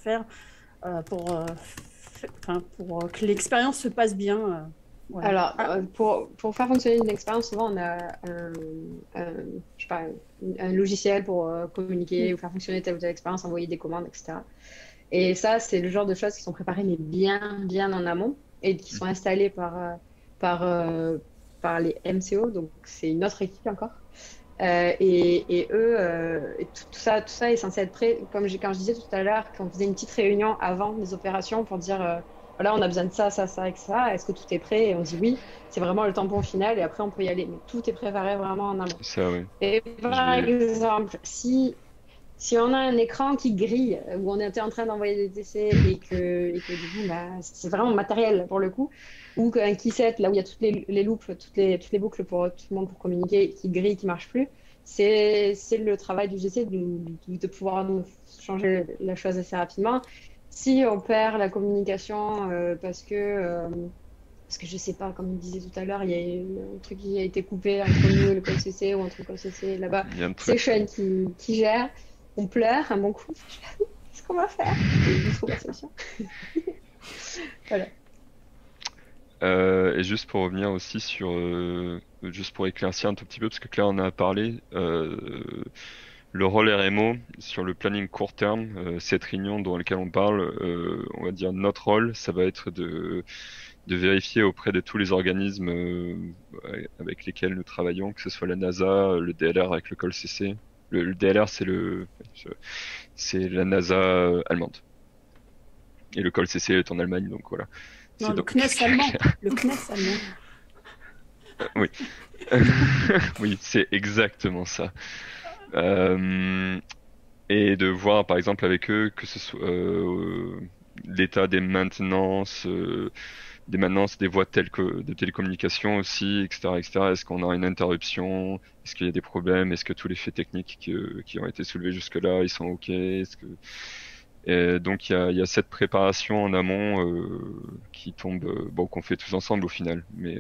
[SPEAKER 5] pour que l'expérience se passe bien
[SPEAKER 3] Voilà. Alors, pour faire fonctionner une expérience, souvent on a je sais pas, un logiciel pour communiquer ou faire fonctionner telle ou telle expérience, envoyer des commandes, etc. Et ça, c'est le genre de choses qui sont préparées mais bien en amont et qui sont installées par les MCO, donc c'est une autre équipe encore. Et eux, tout ça est censé être prêt. Quand je disais tout à l'heure, qu'on faisait une petite réunion avant les opérations pour dire voilà, on a besoin de ça, et ça. Est-ce que tout est prêt? Et on dit oui. C'est vraiment le tampon final et après on peut y aller. Mais tout est préparé vraiment en amont.
[SPEAKER 4] Ça, oui.
[SPEAKER 3] Et par exemple, si on a un écran qui grille, où on était en train d'envoyer des essais et que du coup, bah, c'est vraiment matériel pour le coup, ou qu'un keyset, là où il y a toutes les loupes, toutes les boucles pour tout le monde pour communiquer, qui grille, qui marche plus, c'est le travail du GC de pouvoir nous changer la chose assez rapidement. Si on perd la communication parce que je sais pas, comme il disait tout à l'heure, il y a un truc qui a été coupé entre nous et le code CC ou un truc comme CC là-bas, c'est Sean qui gère. On pleure un bon coup. Qu'est-ce qu'on va faire? Il trouve la solution. Voilà.
[SPEAKER 4] Et juste pour revenir aussi sur, juste pour éclaircir un tout petit peu, parce que Claire en a parlé, Le rôle RMO, sur le planning court terme, cette réunion dans laquelle on parle, on va dire notre rôle, ça va être de vérifier auprès de tous les organismes avec lesquels nous travaillons, que ce soit la NASA, le DLR avec le COLCC. Le DLR, c'est la NASA allemande. Et le COLCC est en Allemagne, donc voilà.
[SPEAKER 5] Non,
[SPEAKER 4] C'est
[SPEAKER 5] le
[SPEAKER 4] donc
[SPEAKER 5] CNES
[SPEAKER 4] clair.
[SPEAKER 5] allemand. Le CNES allemand.
[SPEAKER 4] Oui. Oui, c'est exactement ça. Et de voir par exemple avec eux que ce soit l'état des maintenances des voies de télécommunication aussi, etc., etc. Est-ce qu'on a une interruption? Est-ce qu'il y a des problèmes? Est-ce que tous les faits techniques qui ont été soulevés jusque-là, ils sont OK? Et donc il y a cette préparation en amont qui tombe, bon, qu'on fait tous ensemble au final, mais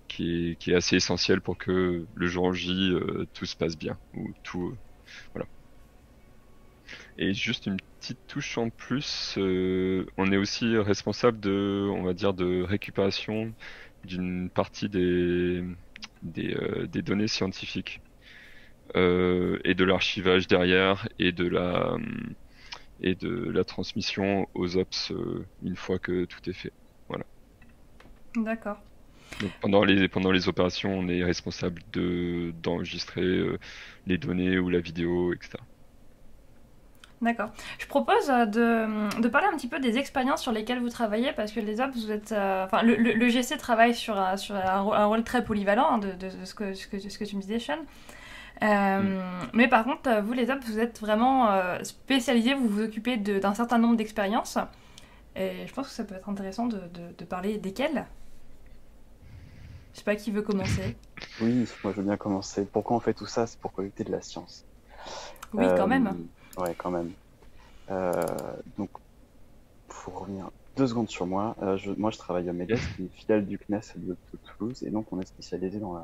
[SPEAKER 4] qui est assez essentielle pour que le jour J tout se passe bien ou tout. Voilà. Et juste une petite touche en plus, on est aussi responsable on va dire, de récupération d'une partie des données scientifiques et de l'archivage derrière et de la transmission aux ops une fois que tout est fait. Voilà.
[SPEAKER 1] D'accord.
[SPEAKER 4] Donc pendant les opérations, on est responsable d'enregistrer les données ou la vidéo, etc.
[SPEAKER 1] D'accord. Je propose de parler un petit peu des expériences sur lesquelles vous travaillez, parce que les ops, vous êtes, enfin, le GC travaille sur un rôle très polyvalent hein, de ce que tu me disais, Sean. Mais par contre, vous les ops, vous êtes vraiment spécialisés, vous vous occupez d'un certain nombre d'expériences. Et je pense que ça peut être intéressant de parler desquelles. Je sais pas qui veut commencer.
[SPEAKER 2] Oui, moi je veux bien commencer. Pourquoi on fait tout ça? C'est pour collecter de la science.
[SPEAKER 1] Oui, quand même.
[SPEAKER 2] Ouais, quand même. Donc, pour revenir 2 secondes sur moi, moi je travaille à MEDES, qui est une filiale du CNES de Toulouse, et donc on est spécialisé dans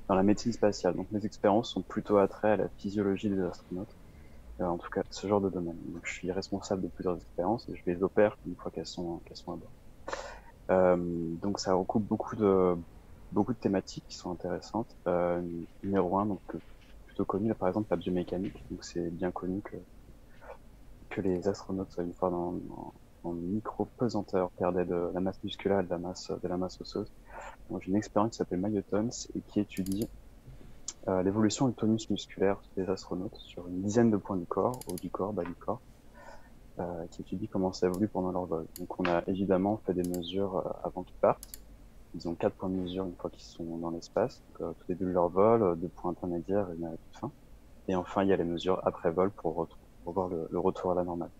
[SPEAKER 2] la médecine spatiale. Donc mes expériences sont plutôt attrait à la physiologie des astronautes, en tout cas ce genre de domaine. Donc je suis responsable de plusieurs expériences et je les opère une fois qu'elles sont à bord. Donc ça recoupe beaucoup de thématiques qui sont intéressantes. Numéro 1, donc plutôt connu, par exemple la biomécanique. Donc c'est bien connu que les astronautes, une fois en micro-pesanteur, perdaient de la masse musculaire et de la masse osseuse. Donc j'ai une expérience qui s'appelle Myotons et qui étudie l'évolution du tonus musculaire des astronautes sur une dizaine de points du corps, haut du corps, bas du corps, qui étudie comment ça évolue pendant leur vol. Donc on a évidemment fait des mesures avant qu'ils partent. Ils ont 4 points de mesure une fois qu'ils sont dans l'espace, donc tout début de leur vol, 2 points intermédiaires et une à la toute fin. Et enfin, il y a les mesures après vol pour voir le retour à la normale.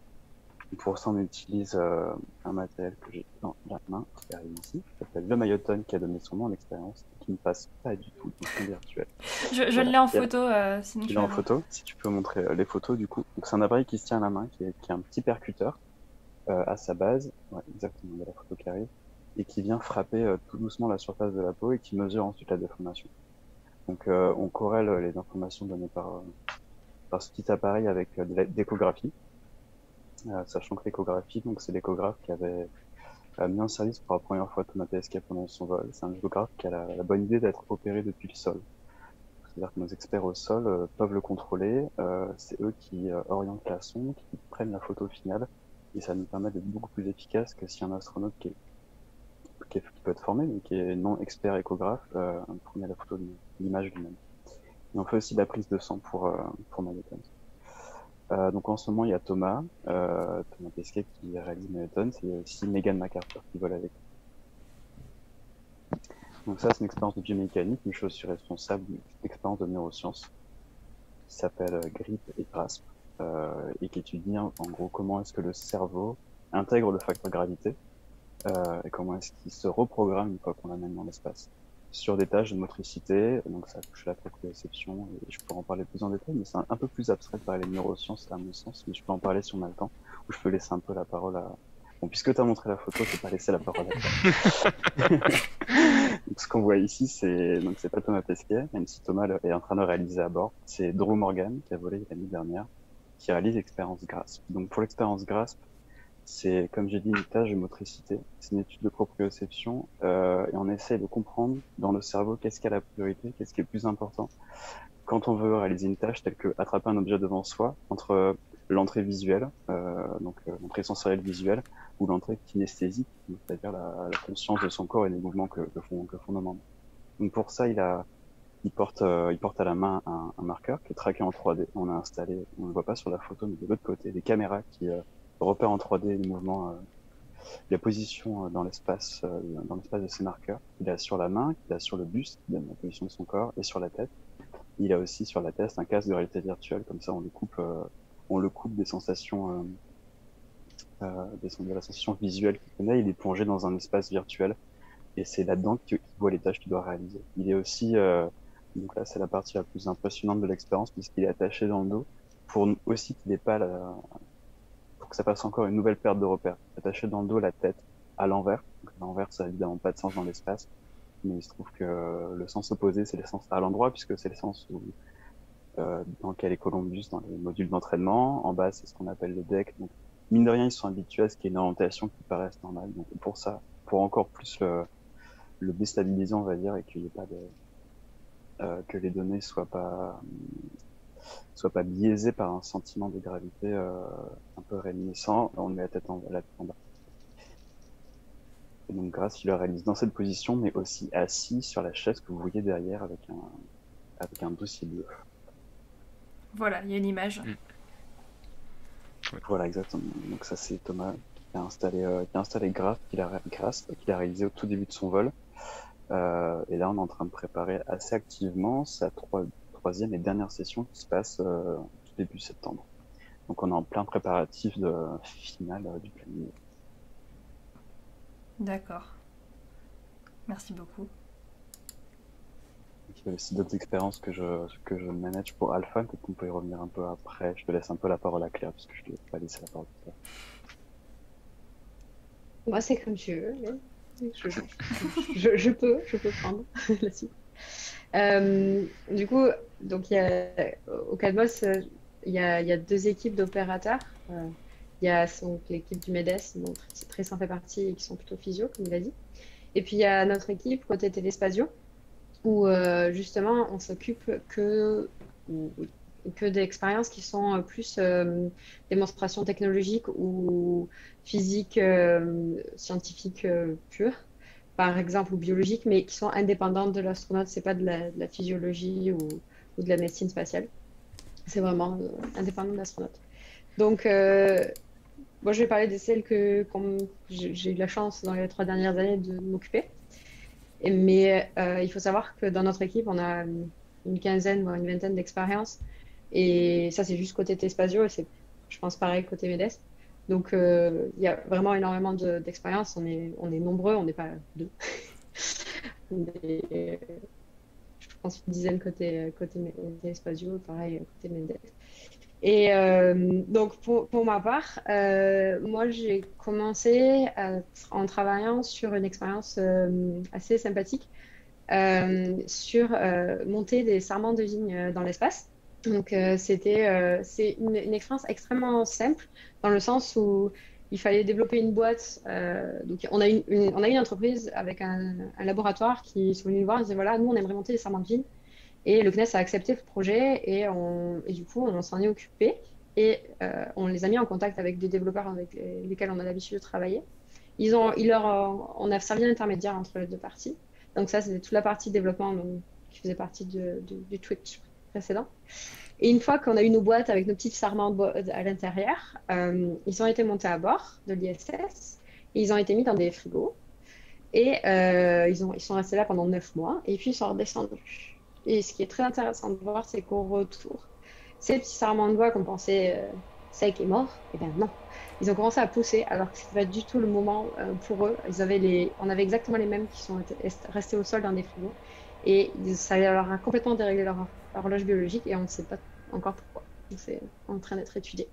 [SPEAKER 2] Et pour ça, on utilise un matériel que j'ai dans la main, qui arrive ici, qui s'appelle le Myotone, qui a donné son nom à l'expérience, et qui ne passe pas du tout du fond virtuel.
[SPEAKER 1] Je l'ai en photo, sinon
[SPEAKER 2] tu l'as en photo, si tu peux montrer les photos du coup. Donc c'est un appareil qui se tient à la main, qui a un petit percuteur à sa base, ouais, exactement, il y a la photo qui arrive, et qui vient frapper tout doucement la surface de la peau et qui mesure ensuite la déformation. Donc on corrèle les informations données par ce petit appareil avec de l'échographie, sachant que l'échographie, donc c'est l'échographe qui avait mis en service pour la première fois Thomas Pesquet pendant son vol. C'est un échographe qui a la bonne idée d'être opéré depuis le sol. C'est-à-dire que nos experts au sol peuvent le contrôler, c'est eux qui orientent la sonde, qui prennent la photo finale, et ça nous permet d'être beaucoup plus efficace que si un astronaute qui peut être formé, mais qui est non expert échographe, prenait la photo de l'image lui-même. Et on fait aussi de la prise de sang pour Myotons. Donc en ce moment, il y a Thomas Pesquet qui réalise Myotons, et il y a aussi Megan MacArthur qui vole avec. Donc ça, c'est une expérience de biomécanique, mais je suis responsable d'une expérience de neurosciences qui s'appelle GRIP et GRASP, et qui étudie en gros comment est-ce que le cerveau intègre le facteur gravité, et comment est-ce qu'il se reprogramme une fois qu'on l'amène dans l'espace sur des tâches de motricité. Donc ça touche la proprioception, et je peux en parler plus en détail, mais c'est un peu plus abstrait de parler de neurosciences à mon sens, mais je peux en parler si on a le temps, ou je peux laisser un peu la parole à... Bon, puisque tu as montré la photo, je peux pas laisser la parole à toi. Donc, ce qu'on voit ici, c'est pas Thomas Pesquet, même si Thomas est en train de réaliser à bord, c'est Drew Morgan qui a volé l'année dernière, qui réalise l'expérience GRASP. Donc pour l'expérience GRASP, c'est, comme j'ai dit, une tâche de motricité. C'est une étude de proprioception, et on essaie de comprendre dans le cerveau qu'est-ce qui a la priorité, qu'est-ce qui est plus important, quand on veut réaliser une tâche telle que attraper un objet devant soi, entre l'entrée visuelle, l'entrée sensorielle visuelle, ou l'entrée kinesthésique, c'est-à-dire la conscience de son corps et des mouvements que font nos membres. Donc pour ça, il porte à la main un marqueur qui est traqué en 3D. On a installé, on ne le voit pas sur la photo, mais de l'autre côté, des caméras qui repèrent en 3D les mouvements, la position dans l'espace de ces marqueurs. Il a sur la main, il a sur le buste, qui donne la position de son corps, et sur la tête. Il a aussi sur la tête un casque de réalité virtuelle, comme ça on le coupe des sensations, de la sensation visuelle qu'il connaît. Il est plongé dans un espace virtuel, et c'est là-dedans qu'il voit les tâches qu'il doit réaliser. Il est aussi, donc là c'est la partie la plus impressionnante de l'expérience, puisqu'il est attaché dans le dos, pour aussi qu'il n'ait pas pour que ça fasse encore une nouvelle perte de repère. Attaché dans le dos, la tête à l'envers. Donc l'envers, ça n'a évidemment pas de sens dans l'espace, mais il se trouve que le sens opposé, c'est le sens à l'endroit, puisque c'est le sens dans lequel est Columbus dans les modules d'entraînement. En bas, c'est ce qu'on appelle le deck. Donc, mine de rien, ils sont habitués à ce qu'il y ait une orientation qui paraisse normale. Donc pour ça, pour encore plus le déstabiliser, on va dire, et qu'il n'y ait pas que les données soient pas biaisées par un sentiment de gravité un peu réminiscent, on met la tête en bas. Et donc grâce, il le réalise dans cette position, mais aussi assis sur la chaise que vous voyez derrière avec un dossier bleu.
[SPEAKER 1] Voilà, il y a une image.
[SPEAKER 2] Voilà, exactement. Donc ça, c'est Thomas qui a installé Graph, qu'il a réalisé au tout début de son vol. Et là, on est en train de préparer assez activement sa troisième et dernière session qui se passe tout début septembre. Donc on est en plein préparatif de finale du planning.
[SPEAKER 1] D'accord. Merci beaucoup.
[SPEAKER 2] Il y a aussi d'autres expériences que je manage pour Alpha, peut-être qu'on peut y revenir un peu après. Je te laisse un peu la parole à Claire, parce que je ne te laisse pas laisser la parole à Claire.
[SPEAKER 3] Moi, c'est comme tu veux. Je peux prendre la suite. Du coup, donc, au Cadmos, il y a deux équipes d'opérateurs. Il y a l'équipe du MEDES, dont Tristan fait partie, et qui sont plutôt physio, comme il a dit. Et puis, il y a notre équipe côté Téléspasio, où justement, on s'occupe que d'expériences qui sont plus démonstrations technologiques ou physiques, scientifiques pures, par exemple, ou biologiques, mais qui sont indépendantes de l'astronaute. C'est pas de la physiologie ou de la médecine spatiale. C'est vraiment indépendant de l'astronaute. Donc, moi, je vais parler de celles que j'ai eu la chance dans les 3 dernières années de m'occuper. Mais il faut savoir que dans notre équipe, on a une quinzaine, voire une vingtaine d'expériences. Et ça, c'est juste côté Téléspasio, et c'est, je pense, pareil côté MEDES. Donc, il y a vraiment énormément d'expériences. On est nombreux, on n'est pas deux. Je pense une dizaine côté Téléspasio, pareil côté MEDES. Et donc, pour ma part, moi, j'ai commencé en travaillant sur une expérience assez sympathique sur monter des sarments de vigne dans l'espace. Donc, c'est une expérience extrêmement simple dans le sens où il fallait développer une boîte. Donc, on a une entreprise avec un laboratoire qui sont venus nous voir et disaient voilà, nous, on aimerait monter des sarments de vigne. Et le CNES a accepté le projet et du coup, on s'en est occupé. Et on les a mis en contact avec des développeurs avec lesquels on a l'habitude de travailler. On a servi d'intermédiaire entre les deux parties. Donc ça, c'était toute la partie développement qui faisait partie du Twitch précédent. Et une fois qu'on a eu nos boîtes avec nos petites sarments à l'intérieur, ils ont été montés à bord de l'ISS. Ils ont été mis dans des frigos. Et ils sont restés là pendant 9 mois. Et puis, ils sont redescendus. Et ce qui est très intéressant de voir, c'est qu'au retour, ces petits sarments de bois qu'on pensait secs et morts, eh bien non. Ils ont commencé à pousser alors que ce n'était pas du tout le moment pour eux. On avait exactement les mêmes qui sont restés au sol dans des frigos. Et ça leur a complètement déréglé leur horloge biologique et on ne sait pas encore pourquoi. Donc c'est en train d'être étudié.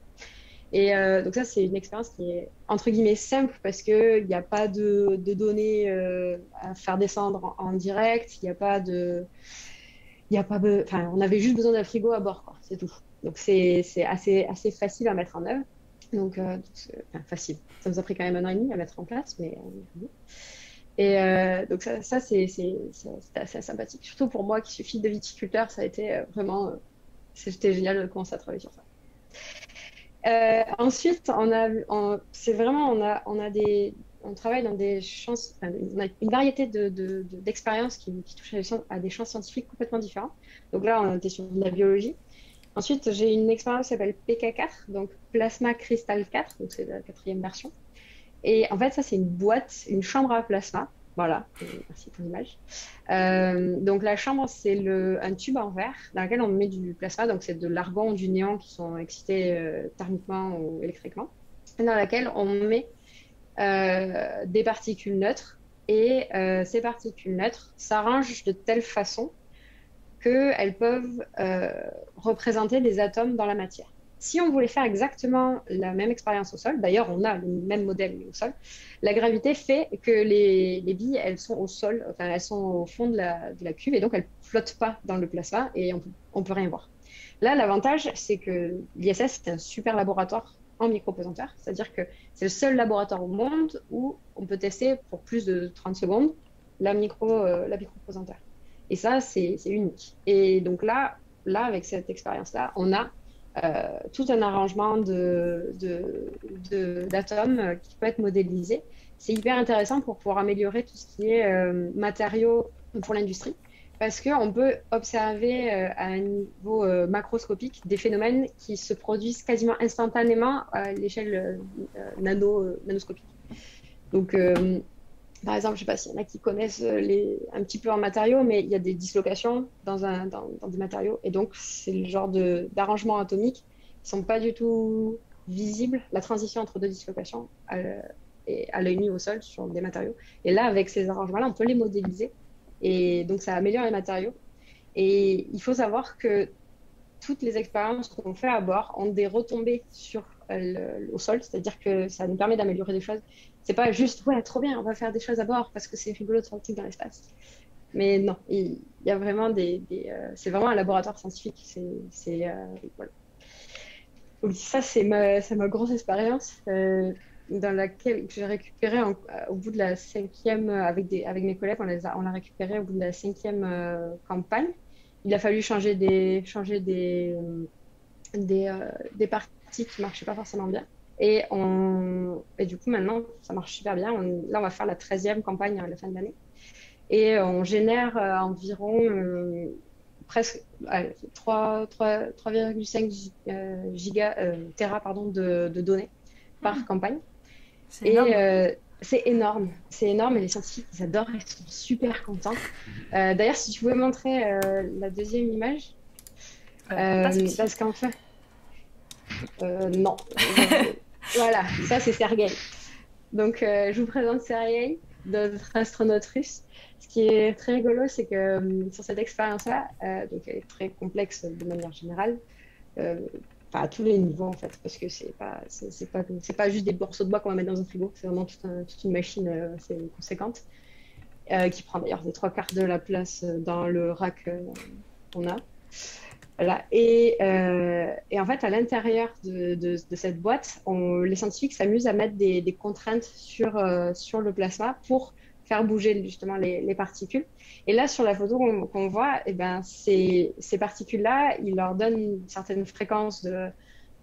[SPEAKER 3] Et donc ça, c'est une expérience qui est entre guillemets simple parce qu'il n'y a pas de données à faire descendre en direct. Il n'y a pas de... on avait juste besoin d'un frigo à bord, quoi. C'est tout. Donc c'est assez facile à mettre en œuvre. Donc facile. Ça nous a pris quand même 1 an et demi à mettre en place, mais Et donc c'était assez sympathique. Surtout pour moi qui suis fille de viticulteur, ça a été vraiment, c'était génial de commencer à travailler sur ça. Ensuite, c'est vraiment, on travaille dans des champs, enfin, on a une variété d'expériences qui touchent à des champs scientifiques complètement différents. Donc là, on était sur de la biologie. Ensuite, j'ai une expérience qui s'appelle PK4, donc Plasma Crystal 4, donc c'est la 4e version. Et en fait, ça, c'est une boîte, une chambre à plasma. Voilà, merci pour l'image. Donc la chambre, c'est un tube en verre dans lequel on met du plasma, donc c'est de l'argon ou du néon qui sont excités thermiquement ou électriquement, et dans laquelle on met des particules neutres. Et ces particules neutres s'arrangent de telle façon qu'elles peuvent représenter des atomes dans la matière. Si on voulait faire exactement la même expérience au sol, d'ailleurs on a le même modèle mais au sol, la gravité fait que les billes, elles sont au sol, enfin elles sont au fond de la cuve et donc elles ne flottent pas dans le plasma et on peut rien voir. Là, l'avantage, c'est que l'ISS, c'est un super laboratoire en micropesanteur, c'est-à-dire que c'est le seul laboratoire au monde où on peut tester pour plus de 30 secondes la micropesanteur. Et ça, c'est unique. Et donc là, avec cette expérience-là, on a tout un arrangement d'atomes qui peut être modélisé. C'est hyper intéressant pour pouvoir améliorer tout ce qui est matériaux pour l'industrie, parce qu'on peut observer à un niveau macroscopique des phénomènes qui se produisent quasiment instantanément à l'échelle nanoscopique. Donc, par exemple, je ne sais pas s'il y en a qui connaissent un petit peu en matériaux, mais il y a des dislocations dans des matériaux. Et donc, c'est le genre d'arrangements atomiques qui ne sont pas du tout visibles, la transition entre deux dislocations à l'œil nu au sol sur des matériaux. Et là, avec ces arrangements-là, on peut les modéliser. Et donc, ça améliore les matériaux. Et il faut savoir que toutes les expériences qu'on fait à bord ont des retombées au sol, c'est-à-dire que ça nous permet d'améliorer des choses. C'est pas juste, ouais, trop bien, on va faire des choses à bord parce que c'est rigolo de sortir dans l'espace. Mais non, il y a vraiment c'est vraiment un laboratoire scientifique. Voilà. Donc ça, c'est ma grosse expérience dans laquelle j'ai récupéré au bout de la 5e, avec mes collègues, on l'a récupéré au bout de la 5e campagne. Il a fallu changer des parties qui ne marchaient pas forcément bien. Et du coup, maintenant, ça marche super bien. Là, on va faire la 13e campagne à la fin de l'année. Et on génère environ presque 3,5 Tera de données par campagne.
[SPEAKER 1] C'est énorme.
[SPEAKER 3] C'est énorme. C'est énorme et les scientifiques, ils adorent, ils sont super contents. D'ailleurs, si tu pouvais montrer la deuxième image, parce qu'en fait... non. Voilà, ça c'est Sergueï. Donc, je vous présente Sergueï, notre astronaute russe. Ce qui est très rigolo, c'est que sur cette expérience-là, donc elle est très complexe de manière générale, à tous les niveaux en fait, parce que c'est pas juste des morceaux de bois qu'on va mettre dans un frigo, c'est vraiment toute une machine assez conséquente, qui prend d'ailleurs les 3/4 de la place dans le rack qu'on a. Voilà. Et en fait, à l'intérieur de cette boîte, les scientifiques s'amusent à mettre des contraintes sur le plasma pour faire bouger justement les particules. Et là, sur la photo qu'on voit, eh ben, ces particules-là, ils leur donnent une certaine fréquence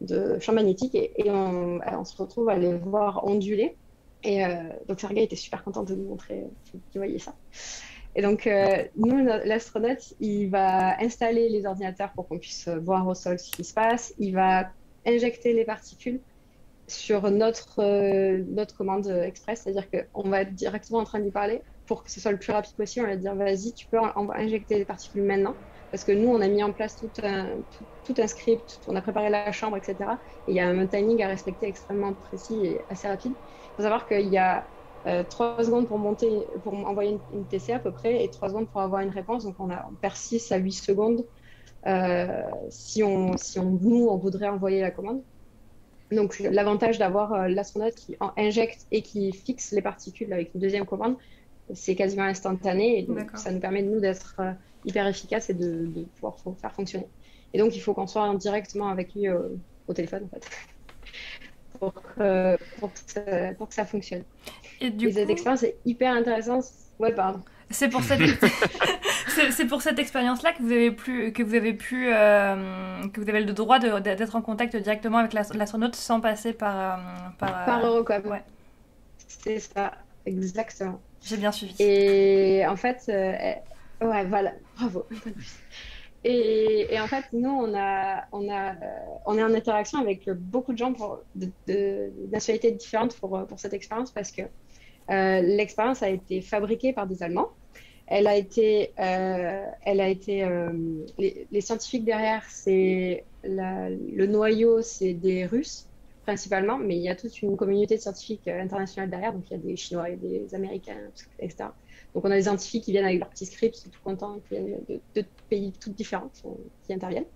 [SPEAKER 3] de champ magnétique et on se retrouve à les voir onduler. Et donc, Sergueï était super content de nous montrer qu'il voyait ça. Et donc, nous, l'astronaute, il va installer les ordinateurs pour qu'on puisse voir au sol ce qui se passe. Il va injecter les particules sur notre commande express, c'est-à-dire qu'on va être directement en train de lui parler pour que ce soit le plus rapide possible. On va dire, vas-y, tu peux injecter les particules maintenant. Parce que nous, on a mis en place tout un script, on a préparé la chambre, etc. Et il y a un timing à respecter extrêmement précis et assez rapide. Il faut savoir qu'il y a 3 secondes pour envoyer une TC à peu près et 3 secondes pour avoir une réponse. Donc on perd 6 à 8 secondes si on voudrait envoyer la commande. Donc l'avantage d'avoir l'astronaute qui injecte et qui fixe les particules avec une deuxième commande, c'est quasiment instantané et donc ça nous permet nous d'être hyper efficace et de pouvoir faire fonctionner. Et donc il faut qu'on soit directement avec lui au téléphone en fait. Pour que ça fonctionne.
[SPEAKER 1] Et du
[SPEAKER 3] Et cette
[SPEAKER 1] coup,
[SPEAKER 3] expérience est hyper intéressante. Ouais, pardon.
[SPEAKER 1] c'est pour cette c'est pour cette expérience-là que vous avez pu que vous avez le droit d'être en contact directement avec l'astronaute sans passer
[SPEAKER 3] Par Eurocom.
[SPEAKER 1] ouais,
[SPEAKER 3] C'est ça, exactement.
[SPEAKER 1] j'ai bien suivi.
[SPEAKER 3] Et en fait, ouais, voilà, bravo. Un peu plus. Et en fait, nous, on est en interaction avec beaucoup de gens de nationalités différentes pour cette expérience parce que l'expérience a été fabriquée par des Allemands. Les scientifiques derrière, le noyau, c'est des Russes principalement, mais il y a toute une communauté de scientifiques internationale derrière, donc il y a des Chinois, il y a des Américains, etc. Donc on a des scientifiques qui viennent avec leurs petits scripts, ils sont tout contents, qui viennent de pays tout différents qui interviennent.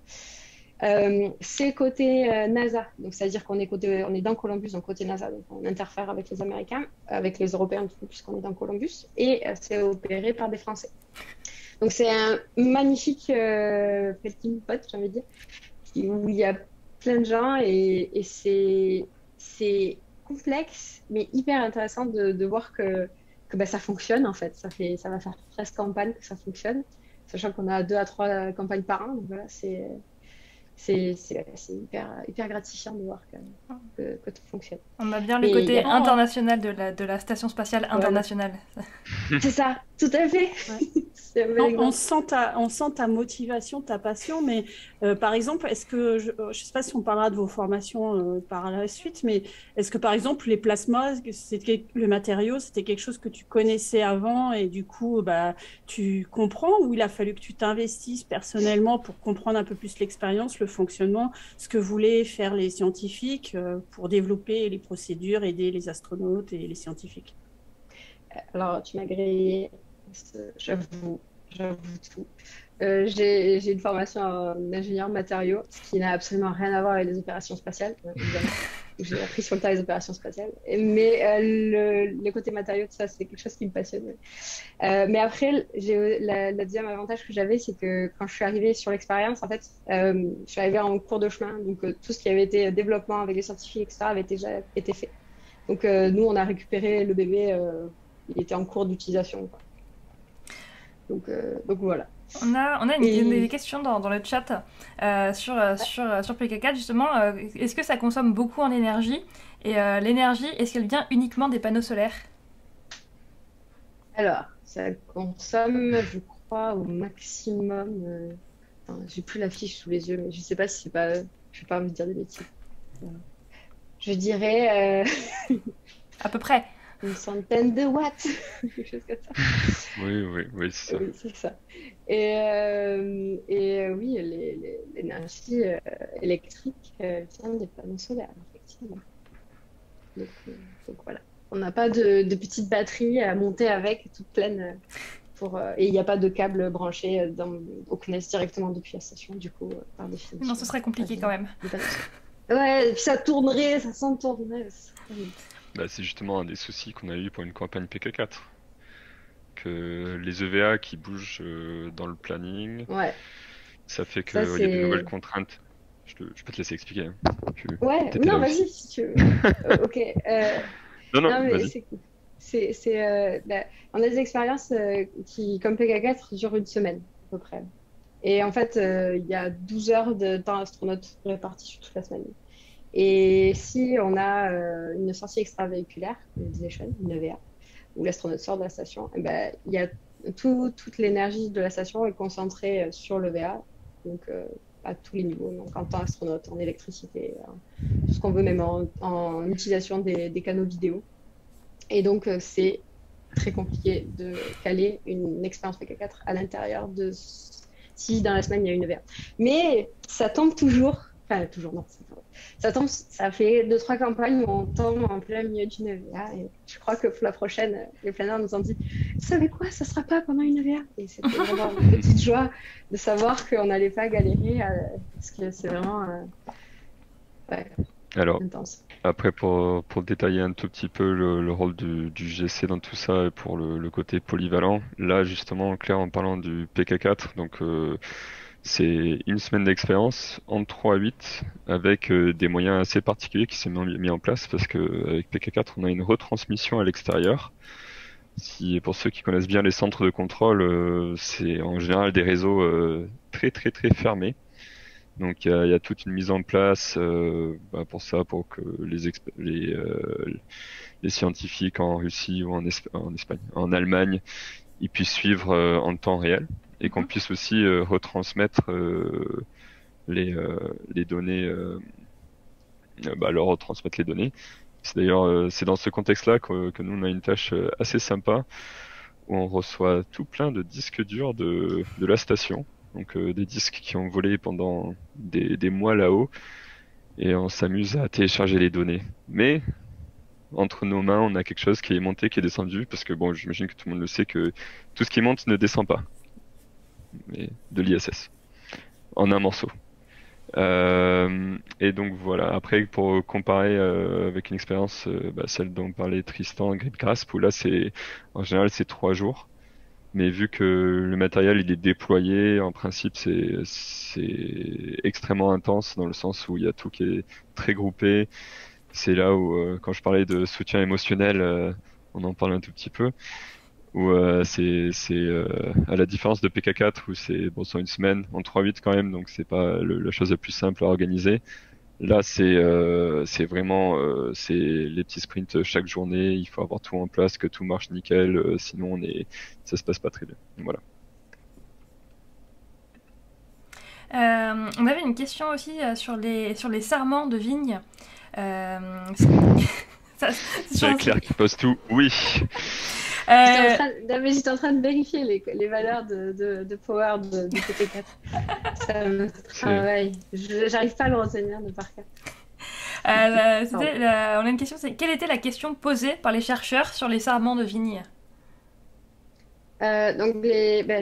[SPEAKER 3] C'est côté NASA, donc c'est-à-dire on est dans Columbus, donc côté NASA, donc on interfère avec les Américains, avec les Européens, du coup, puisqu'on est dans Columbus, et c'est opéré par des Français. Donc c'est un magnifique melting pot, j'ai envie de dire, où il y a plein de gens et c'est complexe, mais hyper intéressant de voir que bah, ça fonctionne en fait. Ça va faire 13 campagnes que ça fonctionne, sachant qu'on a 2 à 3 campagnes par an, donc voilà, c'est hyper gratifiant de voir que tout fonctionne.
[SPEAKER 1] On a bien le
[SPEAKER 3] Et
[SPEAKER 1] côté
[SPEAKER 3] il y a-
[SPEAKER 1] international de la station spatiale
[SPEAKER 3] Voilà.
[SPEAKER 1] internationale.
[SPEAKER 3] C'est ça, tout à fait.
[SPEAKER 5] Ouais.
[SPEAKER 3] C'est un bel exemple.
[SPEAKER 5] On sent ta motivation, ta passion, mais par exemple, est-ce que, je ne sais pas si on parlera de vos formations par la suite, mais est-ce que par exemple les plasmas, le matériau, c'était quelque chose que tu connaissais avant et du coup, bah, tu comprends, ou il a fallu que tu t'investisses personnellement pour comprendre un peu plus l'expérience, le fonctionnement, ce que voulaient faire les scientifiques pour développer les procédures, aider les astronautes et les scientifiques?
[SPEAKER 3] Alors, tu m'as grillé, j'avoue tout. J'ai une formation en ingénieur matériaux, ce qui n'a absolument rien à voir avec les opérations spatiales, évidemment. J'ai appris sur le tas les opérations spatiales. Mais le côté matériaux, tout ça, c'est quelque chose qui me passionne. Mais après, la deuxième avantage que j'avais, c'est que quand je suis arrivée sur l'expérience, en fait, je suis arrivée en cours de chemin. Donc, tout ce qui avait été développement avec les scientifiques, etc., avait déjà été fait. Donc, nous, on a récupéré le bébé, il était en cours d'utilisation, quoi. Donc voilà.
[SPEAKER 1] On a
[SPEAKER 3] Et-
[SPEAKER 1] des questions dans le chat sur PK4 justement. Est-ce que ça consomme beaucoup en énergie? Et l'énergie, est-ce qu'elle vient uniquement des panneaux solaires?
[SPEAKER 3] Alors, ça consomme, je crois, au maximum. Attends, j'ai plus la fiche sous les yeux, mais je sais pas si c'est pas. Je vais pas envie de dire des bêtises. Je dirais
[SPEAKER 1] À peu près.
[SPEAKER 3] une centaine de watts, quelque chose comme ça.
[SPEAKER 4] Oui, c'est ça.
[SPEAKER 3] Oui, c'est ça. Et oui, l'énergie électrique vient des panneaux solaires, effectivement. Donc, euh, donc voilà. On n'a pas de petite batterie à monter avec, toute pleine. Et il n'y a pas de câble branché au CNES directement depuis la station, du coup, par définition.
[SPEAKER 1] Non, ce serait compliqué quand même.
[SPEAKER 3] Des panneaux solaires. Ouais, et puis ça tournerait, ça s'entournerait.
[SPEAKER 4] Bah, c'est justement un des soucis qu'on a eu pour une campagne PK4. Que les EVA qui bougent dans le planning,
[SPEAKER 3] Ouais,
[SPEAKER 4] ça fait qu'il
[SPEAKER 3] ça
[SPEAKER 4] y a des nouvelles
[SPEAKER 3] c'est.
[SPEAKER 4] contraintes. Je peux te laisser expliquer, hein.
[SPEAKER 3] Ouais,
[SPEAKER 4] T'étais
[SPEAKER 3] non,
[SPEAKER 4] là aussi.
[SPEAKER 3] vas-y, si tu veux. Ok.
[SPEAKER 4] Non,
[SPEAKER 3] Non, mais
[SPEAKER 4] vas-y.
[SPEAKER 3] c'est cool. On a des expériences qui, comme PK4, durent une semaine, à peu près. Et en fait, il y a 12 heures de temps astronaute répartis sur toute la semaine. Et si on a une sortie extravéhiculaire, une Destination, une EVA, où l'astronaute sort de la station, eh ben, il y a toute l'énergie de la station est concentrée sur l'EVA, donc à tous les niveaux, donc en temps astronaute, en électricité, tout ce qu'on veut, même en utilisation des canaux vidéo. Et donc, c'est très compliqué de caler une expérience PK4 à l'intérieur si dans la semaine il y a une EVA. Mais ça tombe toujours, enfin toujours non, ça tombe, ça fait 2-3 campagnes où on tombe en plein milieu d'une EVA. Et je crois que pour la prochaine, les planeurs nous ont dit, vous savez quoi, ça sera pas pendant une EVA. Et c'était vraiment une petite joie de savoir qu'on n'allait pas galérer, parce que c'est vraiment ouais,
[SPEAKER 4] Alors,
[SPEAKER 3] intense.
[SPEAKER 4] après, pour détailler un tout petit peu le rôle du GC dans tout ça et pour le côté polyvalent, là, justement, Claire, en parlant du PK4, donc C'est une semaine d'expérience en 3-8 avec des moyens assez particuliers qui sont mis en place parce que avec PK4 on a une retransmission à l'extérieur. Pour ceux qui connaissent bien les centres de contrôle, c'est en général des réseaux très très très fermés. Donc il y a toute une mise en place pour ça, pour que les scientifiques en Russie ou en Espagne, en Allemagne, ils puissent suivre en temps réel et qu'on puisse aussi retransmettre les données, leur retransmettre les données. C'est d'ailleurs c'est dans ce contexte-là que nous on a une tâche assez sympa où on reçoit tout plein de disques durs de la station, donc des disques qui ont volé pendant des mois là-haut et on s'amuse à télécharger les données. Mais entre nos mains, on a quelque chose qui est monté, qui est descendu, parce que bon, j'imagine que tout le monde le sait que tout ce qui monte ne descend pas, mais de l'ISS, en un morceau. Et donc voilà, après pour comparer avec une expérience, celle dont parlait Tristan, Gripgrasp, où là en général c'est 3 jours, mais vu que le matériel il est déployé, en principe c'est extrêmement intense dans le sens où il y a tout qui est très groupé. C'est là où quand je parlais de soutien émotionnel, on en parle un tout petit peu. Où c'est à la différence de PK4 où c'est une semaine en 3-8 quand même, donc c'est pas la chose la plus simple à organiser. Là c'est vraiment c'est les petits sprints chaque journée, il faut avoir tout en place, que tout marche nickel, sinon ça se passe pas très bien. Voilà.
[SPEAKER 1] On avait une question aussi sur les sarments de vigne.
[SPEAKER 4] C'est Claire qui pose tout, oui.
[SPEAKER 3] J'étais en train de vérifier les valeurs de power de TP4. Ça me travaille. J'arrive pas à le retenir de par cœur.
[SPEAKER 1] On a une question, c'est quelle était la question posée par les chercheurs sur les sarments de vigne?
[SPEAKER 3] Donc,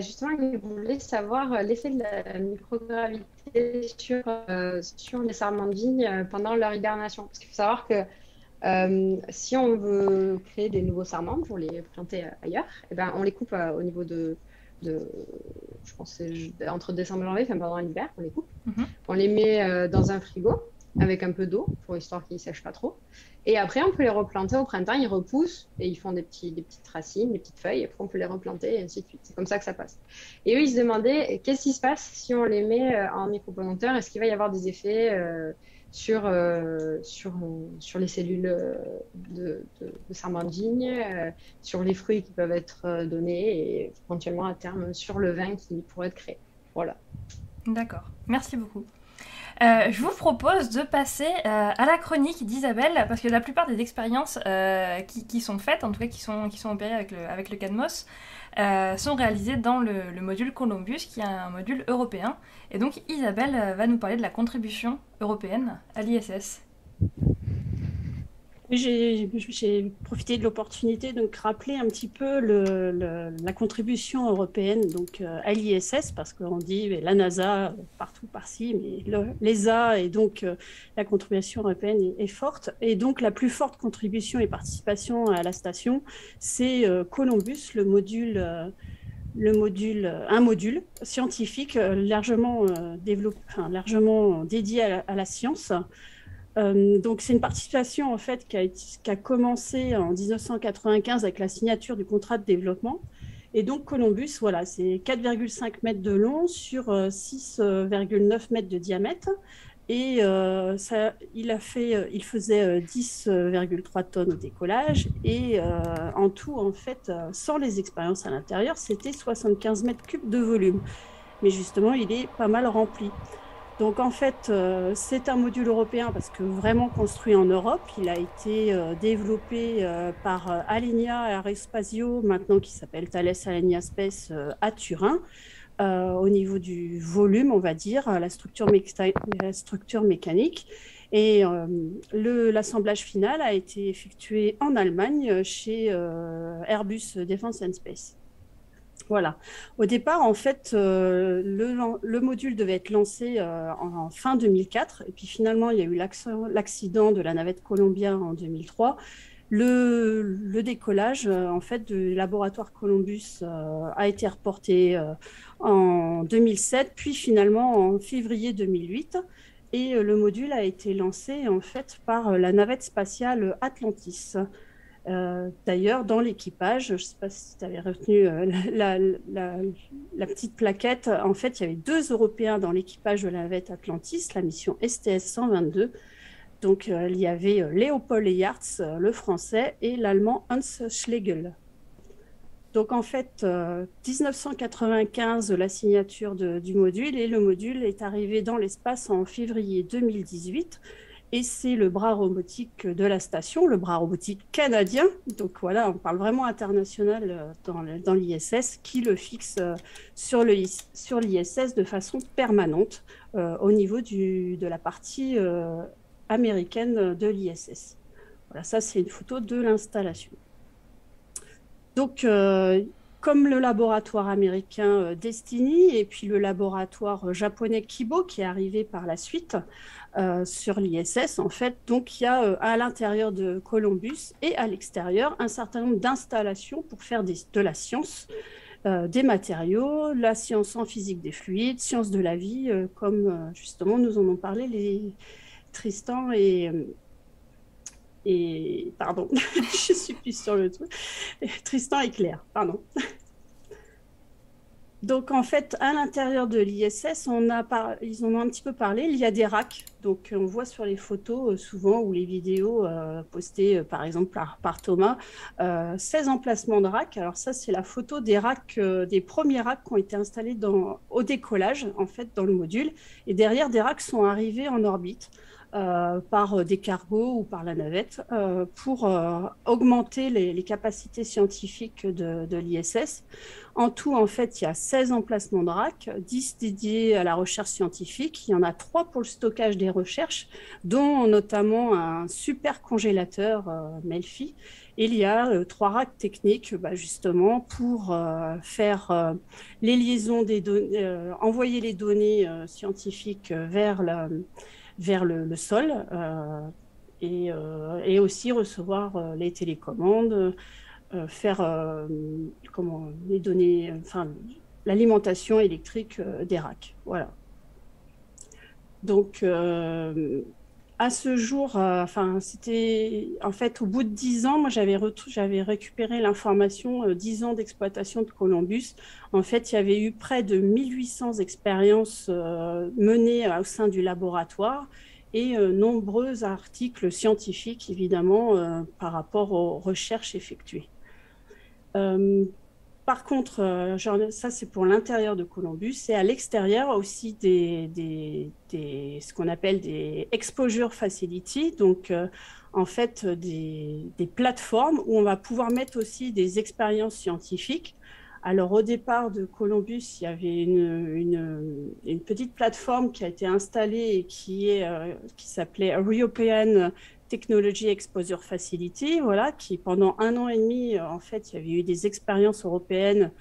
[SPEAKER 3] justement, ils voulaient savoir l'effet de la microgravité sur les sarments de vigne pendant leur hibernation. Parce qu'il faut savoir que si on veut créer des nouveaux sarments pour les planter ailleurs, on les coupe au niveau je pense que c'est entre décembre et janvier, enfin pendant l'hiver, on les coupe. On les met dans un frigo avec un peu d'eau pour histoire qu'ils ne sèchent pas trop. Et après, on peut les replanter au printemps, ils repoussent et ils font des petites racines, des petites feuilles. Et après, on peut les replanter et ainsi de suite. C'est comme ça que ça passe. Et eux, ils se demandaient qu'est-ce qui se passe si on les met en micropesanteur. Est-ce qu'il va y avoir des effets sur les cellules de sarment de vigne, sur les fruits qui peuvent être donnés et éventuellement à terme sur le vin qui pourrait être créé. Voilà.
[SPEAKER 1] D'accord. Merci beaucoup. Je vous propose de passer à la chronique d'Isabelle, parce que la plupart des expériences qui sont faites, en tout cas qui sont opérées avec le CADMOS, sont réalisées dans le module Columbus, qui est un module européen. Et donc Isabelle va nous parler de la contribution européenne à l'ISS.
[SPEAKER 5] J'ai profité de l'opportunité de rappeler un petit peu la contribution européenne à l'ISS, parce qu'on dit la NASA partout par-ci, mais l'ESA et donc la contribution européenne est forte. Et donc la plus forte contribution et participation à la station, c'est Columbus, un module scientifique largement dédié à la science. Donc c'est une participation en fait qui a commencé en 1995 avec la signature du contrat de développement. Et donc Columbus, voilà, c'est 4,5 mètres de long sur 6,9 mètres de diamètre. Et il faisait 10,3 tonnes au décollage. Et en tout, en fait, sans les expériences à l'intérieur, c'était 75 mètres cubes de volume. Mais justement, il est pas mal rempli. Donc en fait, c'est un module européen parce que vraiment construit en Europe. Il a été développé par Alenia Aerospazio, maintenant qui s'appelle Thales Alenia Space à Turin. Au niveau du volume, on va dire, la structure mécanique. Et l'assemblage final a été effectué en Allemagne chez Airbus Defence and Space. Voilà. Au départ, en fait, le module devait être lancé en fin 2004. Et puis finalement, il y a eu l'accident de la navette Columbia en 2003. Le décollage en fait, du laboratoire Columbus a été reporté en 2007, puis finalement en février 2008. Et le module a été lancé en fait par la navette spatiale Atlantis. D'ailleurs, dans l'équipage, je ne sais pas si tu avais retenu la petite plaquette, en fait, il y avait 2 Européens dans l'équipage de la navette Atlantis, la mission STS-122. Donc, il y avait Léopold Eyarts, le français, et l'allemand Hans Schlegel. Donc, en fait, 1995, la signature du module, et le module est arrivé dans l'espace en février 2018. Et c'est le bras robotique de la station, le bras robotique canadien. Donc voilà, on parle vraiment international dans l'ISS, qui le fixe sur l'ISS de façon permanente au niveau de la partie américaine de l'ISS. Voilà, ça c'est une photo de l'installation. Donc, comme le laboratoire américain Destiny et puis le laboratoire japonais Kibo qui est arrivé par la suite sur l'ISS, en fait, donc il y a à l'intérieur de Columbus et à l'extérieur un certain nombre d'installations pour faire de la science, des matériaux, la science en physique des fluides, science de la vie, comme justement nous en ont parlé Tristan et pardon, je suis plus sur le truc. Tristan et Claire, pardon. Donc, en fait, à l'intérieur de l'ISS, ils en ont un petit peu parlé. Il y a des racks. Donc, on voit sur les photos souvent ou les vidéos postées, par exemple, par Thomas, 16 emplacements de racks. Alors, ça, c'est la photo des racks, des premiers racks qui ont été installés au décollage, en fait, dans le module. Et derrière, des racks sont arrivés en orbite. Par des cargos ou par la navette pour augmenter les capacités scientifiques de l'ISS. En tout, en fait, il y a 16 emplacements de racks, 10 dédiés à la recherche scientifique. Il y en a 3 pour le stockage des recherches, dont notamment un super congélateur Melfi. Et il y a 3 racks techniques, justement, pour faire les liaisons des données, envoyer les données scientifiques vers le sol et aussi recevoir les télécommandes, faire les données, enfin l'alimentation électrique des racks. Voilà. Donc à ce jour, c'était en fait au bout de 10 ans, moi j'avais récupéré l'information 10 ans d'exploitation de Columbus. En fait, il y avait eu près de 1800 expériences menées au sein du laboratoire et nombreux articles scientifiques, évidemment, par rapport aux recherches effectuées. Par contre, ça c'est pour l'intérieur de Columbus, et à l'extérieur aussi ce qu'on appelle des exposure facilities, donc en fait des plateformes où on va pouvoir mettre aussi des expériences scientifiques. Alors au départ de Columbus, il y avait une petite plateforme qui a été installée et qui s'appelait European Technology Exposure Facility, voilà, qui pendant 1 an et demi, en fait, il y avait eu des expériences européennes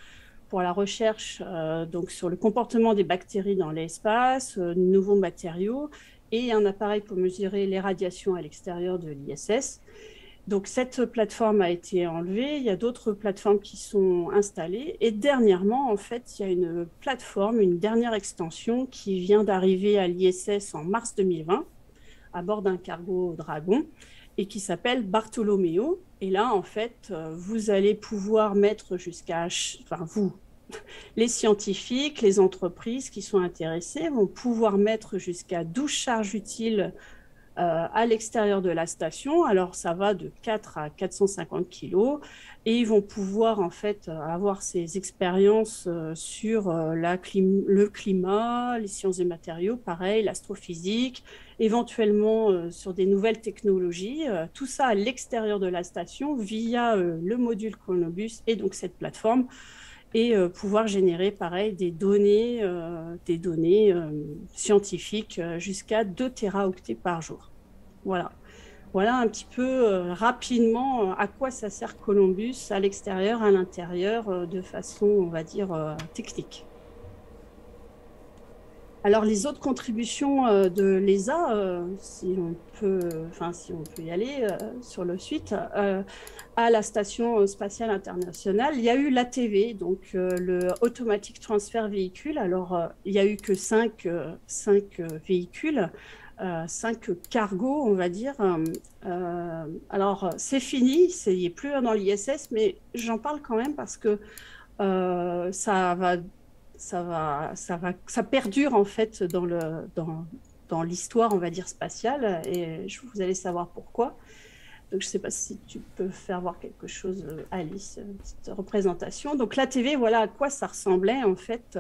[SPEAKER 5] pour la recherche donc sur le comportement des bactéries dans l'espace, nouveaux matériaux, et un appareil pour mesurer les radiations à l'extérieur de l'ISS. Donc cette plateforme a été enlevée, il y a d'autres plateformes qui sont installées, et dernièrement, en fait, il y a une plateforme, une dernière extension qui vient d'arriver à l'ISS en mars 2020, à bord d'un cargo Dragon, et qui s'appelle Bartolomeo. Et là, en fait, vous allez pouvoir mettre les scientifiques, les entreprises qui sont intéressées vont pouvoir mettre jusqu'à 12 charges utiles à l'extérieur de la station. Alors, ça va de 4 à 450 kilos, et ils vont pouvoir en fait avoir ces expériences sur le climat, les sciences des matériaux, pareil, l'astrophysique, éventuellement sur des nouvelles technologies, tout ça à l'extérieur de la station via le module Columbus et donc cette plateforme, et pouvoir générer, pareil, des données scientifiques jusqu'à 2 téraoctets par jour. Voilà. Voilà un petit peu rapidement à quoi ça sert Columbus à l'extérieur, à l'intérieur, de façon, on va dire, technique. Alors, les autres contributions de l'ESA, si on peut y aller sur le suite, à la Station spatiale internationale, il y a eu l'ATV, donc le Automatic Transfer Vehicle. Alors, il n'y a eu que cinq véhicules, 5 cargos, on va dire. Alors, c'est fini, il n'est plus dans l'ISS, mais j'en parle quand même parce que ça perdure en fait dans l'histoire, on va dire, spatiale, et vous allez savoir pourquoi. Donc, je ne sais pas si tu peux faire voir quelque chose, Alice, une petite représentation. Donc, l'ATV, voilà à quoi ça ressemblait en fait.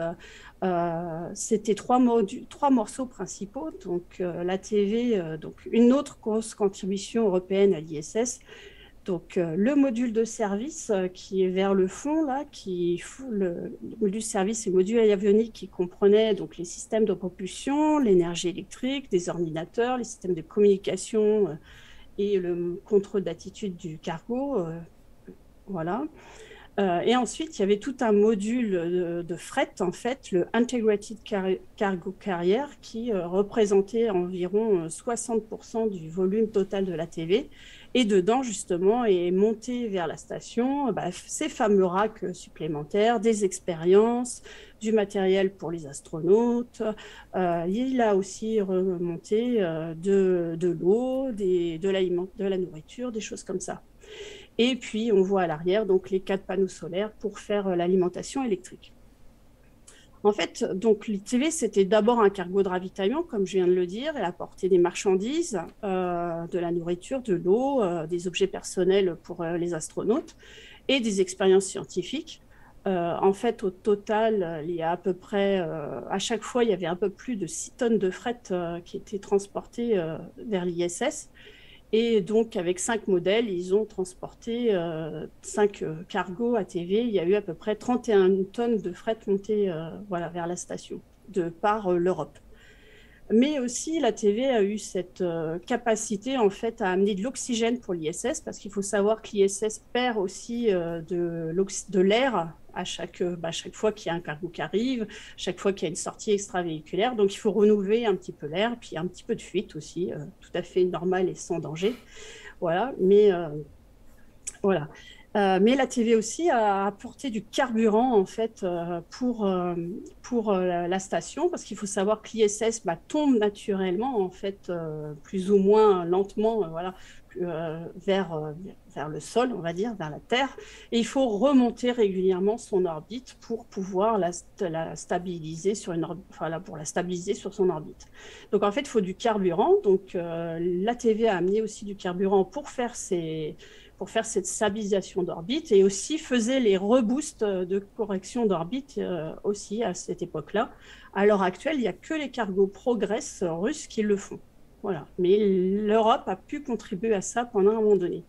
[SPEAKER 5] C'était trois morceaux principaux. Donc, l'ATV, donc une autre grosse contribution européenne à l'ISS. Donc, le module de service qui est vers le fond, là, le module de service et le module avionique qui comprenait donc, les systèmes de propulsion, l'énergie électrique, des ordinateurs, les systèmes de communication et le contrôle d'attitude du cargo. Voilà. Et ensuite, il y avait tout un module de fret, en fait, le Integrated Cargo Carrier, qui représentait environ 60% du volume total de l'ATV. Et dedans, justement, est monté vers la station ces fameux racks supplémentaires, des expériences, du matériel pour les astronautes. Il a aussi remonté de l'eau, de la nourriture, des choses comme ça. Et puis, on voit à l'arrière donc les 4 panneaux solaires pour faire l'alimentation électrique. En fait, donc l'ITV, c'était d'abord un cargo de ravitaillement, comme je viens de le dire. Elle apportait des marchandises, de la nourriture, de l'eau, des objets personnels pour les astronautes et des expériences scientifiques. En fait, au total, il y a à peu près, à chaque fois, il y avait un peu plus de 6 tonnes de fret qui étaient transportées vers l'ISS. Et donc, avec 5 modèles, ils ont transporté 5 cargos ATV. Il y a eu à peu près 31 tonnes de fret montées vers la station par l'Europe. Mais aussi, l'ATV a eu cette capacité en fait, à amener de l'oxygène pour l'ISS, parce qu'il faut savoir que l'ISS perd aussi de l'air à chaque fois qu'il y a un cargo qui arrive, chaque fois qu'il y a une sortie extravéhiculaire. Donc, il faut renouveler un petit peu l'air, puis un petit peu de fuite aussi, tout à fait normal et sans danger. Voilà, mais voilà. Mais l'ATV aussi a apporté du carburant en fait pour la station, parce qu'il faut savoir que l'ISS tombe naturellement en fait plus ou moins lentement vers le sol, on va dire, vers la Terre, et il faut remonter régulièrement son orbite pour pouvoir la stabiliser pour la stabiliser sur son orbite. Donc en fait, il faut du carburant. Donc l'ATV a amené aussi du carburant pour faire cette stabilisation d'orbite, et aussi faisait les reboosts de correction d'orbite aussi à cette époque-là. À l'heure actuelle, il n'y a que les cargos Progress russes qui le font. Voilà. Mais l'Europe a pu contribuer à ça pendant un moment donné.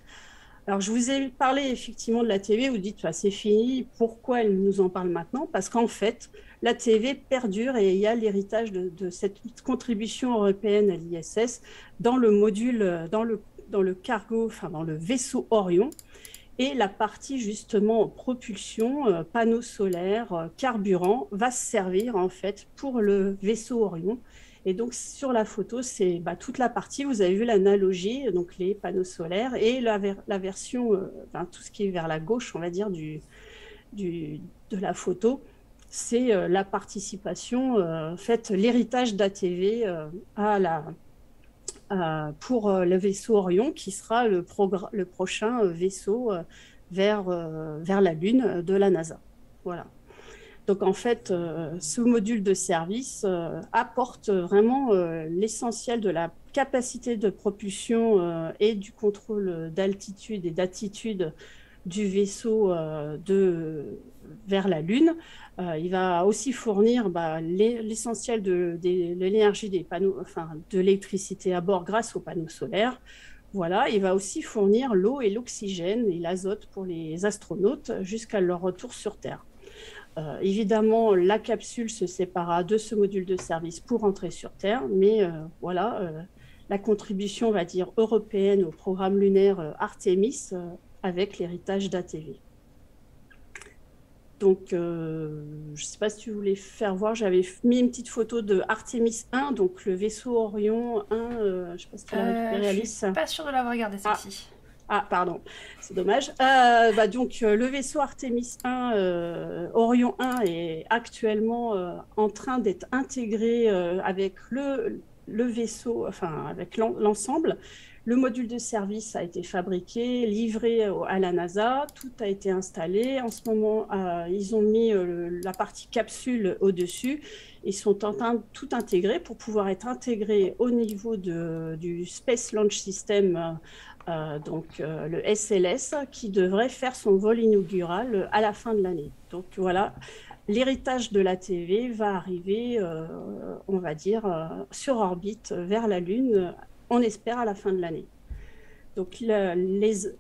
[SPEAKER 5] Alors, je vous ai parlé effectivement de la TV, vous dites c'est fini, pourquoi elle nous en parle maintenant? Parce qu'en fait, la TV perdure et il y a l'héritage de cette contribution européenne à l'ISS dans le module, dans le cargo, dans le vaisseau Orion, et la partie justement propulsion, panneaux solaires, carburant, va se servir en fait pour le vaisseau Orion. Et donc sur la photo, c'est toute la partie, vous avez vu l'analogie, donc les panneaux solaires, et la version, tout ce qui est vers la gauche, on va dire, de la photo, c'est la participation, l'héritage d'ATV pour le vaisseau Orion, qui sera le prochain vaisseau vers la Lune de la NASA. Voilà. Donc en fait, ce module de service apporte vraiment l'essentiel de la capacité de propulsion et du contrôle d'altitude et d'attitude du vaisseau vers la Lune. Il va aussi fournir l'essentiel de l'énergie des panneaux, de l'électricité à bord grâce aux panneaux solaires. Voilà, il va aussi fournir l'eau et l'oxygène et l'azote pour les astronautes jusqu'à leur retour sur Terre. Évidemment, la capsule se sépara de ce module de service pour entrer sur Terre, mais la contribution, on va dire, européenne au programme lunaire Artemis avec l'héritage d'ATV. Donc, je ne sais pas si tu voulais faire voir, j'avais mis une petite photo de Artemis 1, donc le vaisseau Orion 1, je ne sais pas si tu l'as récupéré, Alice.
[SPEAKER 1] Je suis pas sûre de l'avoir regardé celle-ci.
[SPEAKER 5] Ah, pardon, c'est dommage. Donc, le vaisseau Artemis 1, Orion 1 est actuellement en train d'être intégré avec le vaisseau, enfin avec l'ensemble. Le module de service a été fabriqué, livré à la NASA, tout a été installé. En ce moment, ils ont mis la partie capsule au-dessus. Ils sont en train de tout intégrer pour pouvoir être intégrés au niveau du Space Launch System, le SLS, qui devrait faire son vol inaugural à la fin de l'année. Donc voilà, l'héritage de la TV va arriver, on va dire, sur orbite vers la Lune, on espère à la fin de l'année. Donc les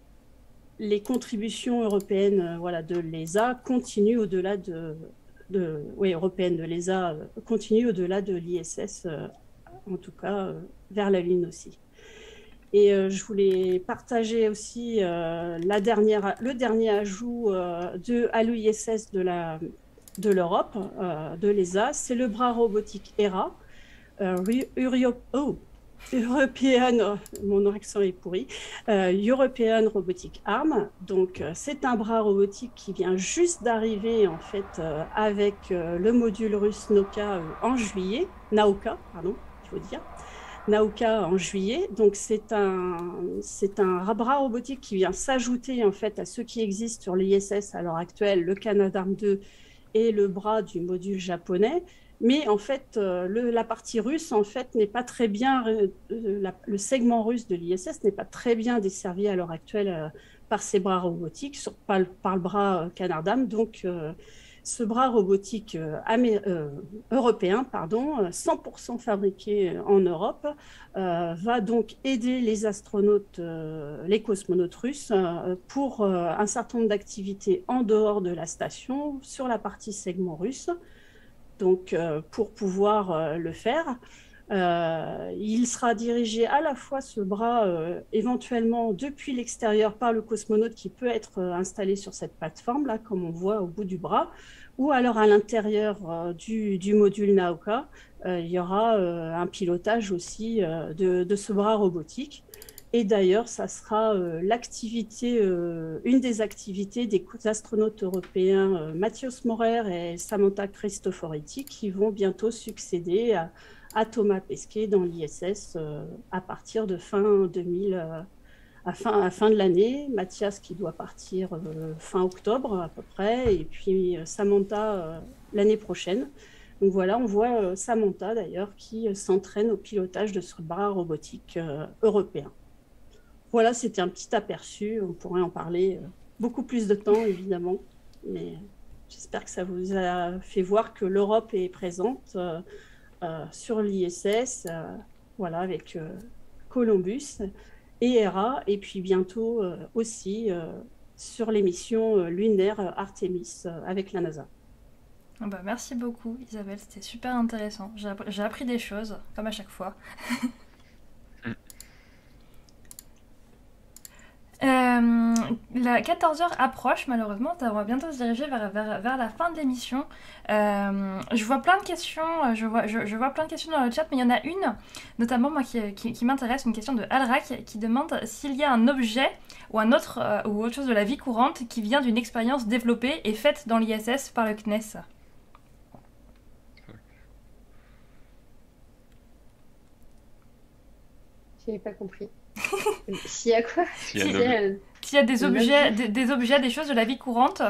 [SPEAKER 5] contributions européennes de l'ESA continuent au-delà européennes de l'ESA continuent au-delà de l'ISS, en tout cas vers la Lune aussi. Et je voulais partager aussi le dernier ajout à l'ISS de l'Europe, de l'ESA, c'est le bras robotique ERA, European, mon accent est pourri, European Robotic Arm. Donc, c'est un bras robotique qui vient juste d'arriver en fait avec le module russe Nauka en juillet, Nauka, pardon, il faut dire. Nauka en juillet. Donc, c'est un bras robotique qui vient s'ajouter en fait à ceux qui existent sur l'ISS à l'heure actuelle, le Canadarm2 et le bras du module japonais. Mais en fait, la partie russe en fait n'est pas très bien, le segment russe de l'ISS n'est pas très bien desservi à l'heure actuelle par ces bras robotiques, par le bras Canardam. Donc, ce bras robotique européen, 100% fabriqué en Europe, va donc aider les astronautes, les cosmonautes russes, pour un certain nombre d'activités en dehors de la station, sur la partie segment russe. Donc, pour pouvoir le faire, il sera dirigé à la fois ce bras éventuellement depuis l'extérieur par le cosmonaute qui peut être installé sur cette plateforme-là, comme on voit au bout du bras, ou alors à l'intérieur du module Nauka, il y aura un pilotage aussi de ce bras robotique. Et d'ailleurs, ça sera une des activités des astronautes européens Mathios Maurer et Samantha Cristoforetti qui vont bientôt succéder à Thomas Pesquet dans l'ISS à partir de fin de l'année. Mathias qui doit partir fin octobre à peu près, et puis Samantha l'année prochaine. Donc voilà, on voit Samantha d'ailleurs qui s'entraîne au pilotage de ce bras robotique européen. Voilà, c'était un petit aperçu. On pourrait en parler beaucoup plus de temps, évidemment. Mais j'espère que ça vous a fait voir que l'Europe est présente sur l'ISS, voilà, avec Columbus et Hera, et puis bientôt aussi sur les missions lunaires Artemis avec la NASA.
[SPEAKER 1] Merci beaucoup, Isabelle. C'était super intéressant. J'ai appris des choses, comme à chaque fois. La 14h approche, malheureusement, on va bientôt se diriger vers la fin de l'émission. Je vois plein de questions, je vois plein de questions dans le chat, mais il y en a une, notamment moi qui m'intéresse, une question de Alrak qui demande s'il y a un objet ou autre chose de la vie courante qui vient d'une expérience développée et faite dans l'ISS par le CNES.
[SPEAKER 3] J'ai pas compris. S'il y a quoi?
[SPEAKER 1] S'il y a des objets, des choses de la vie courante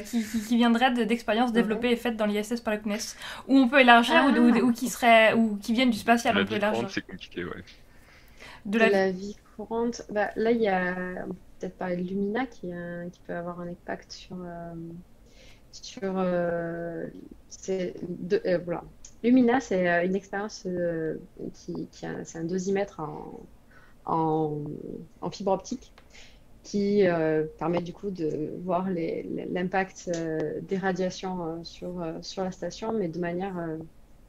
[SPEAKER 1] qui viendraient d'expériences développées et faites dans l'ISS par le CNES, où on peut élargir ou qui viennent du spatial.
[SPEAKER 4] La vie courante, c'est compliqué, ouais.
[SPEAKER 3] De la vie courante, là il y a peut-être parler de Lumina qui peut avoir un impact sur voilà. Lumina, c'est une expérience c'est un dosimètre en fibre optique qui permet du coup de voir l'impact des radiations sur la station, mais de manière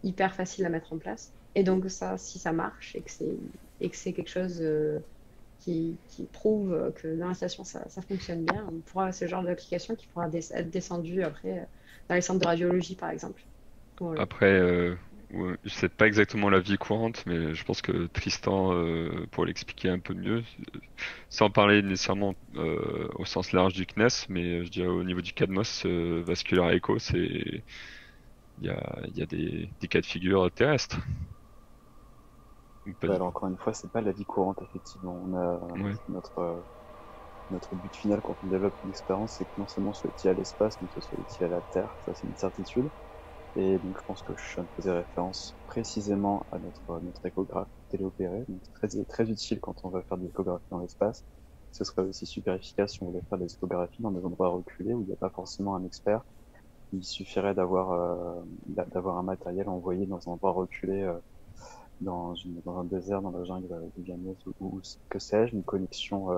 [SPEAKER 3] hyper facile à mettre en place. Et donc ça, si ça marche et que c'est quelque chose qui prouvent que dans la station ça fonctionne bien, on pourra ce genre d'application qui pourra être descendu après dans les centres de radiologie par exemple. Voilà.
[SPEAKER 4] Après, ouais, je sais pas exactement la vie courante, mais je pense que Tristan pourrait l'expliquer un peu mieux, sans parler nécessairement au sens large du CNES, mais je dirais au niveau du CADMOS Vascular Echo, il y a des cas de figure terrestres. Ou pas
[SPEAKER 2] Ouais,
[SPEAKER 4] du-
[SPEAKER 2] alors encore une fois, c'est pas la vie courante, effectivement. On a
[SPEAKER 4] Ouais.
[SPEAKER 2] notre but final quand on développe une expérience, c'est que non seulement soit utile à l'espace, mais que ce soit utile à la Terre. Ça, c'est une certitude. Et donc, je pense que Sean faisait référence précisément à notre échographe téléopéré. Donc, c'est très utile quand on va faire des échographies dans l'espace. Ce serait aussi super efficace si on voulait faire des échographies dans des endroits reculés où il n'y a pas forcément un expert. Il suffirait d'avoir un matériel envoyé dans un endroit reculé, dans un désert, dans la jungle du Ghanes ou que sais-je, une connexion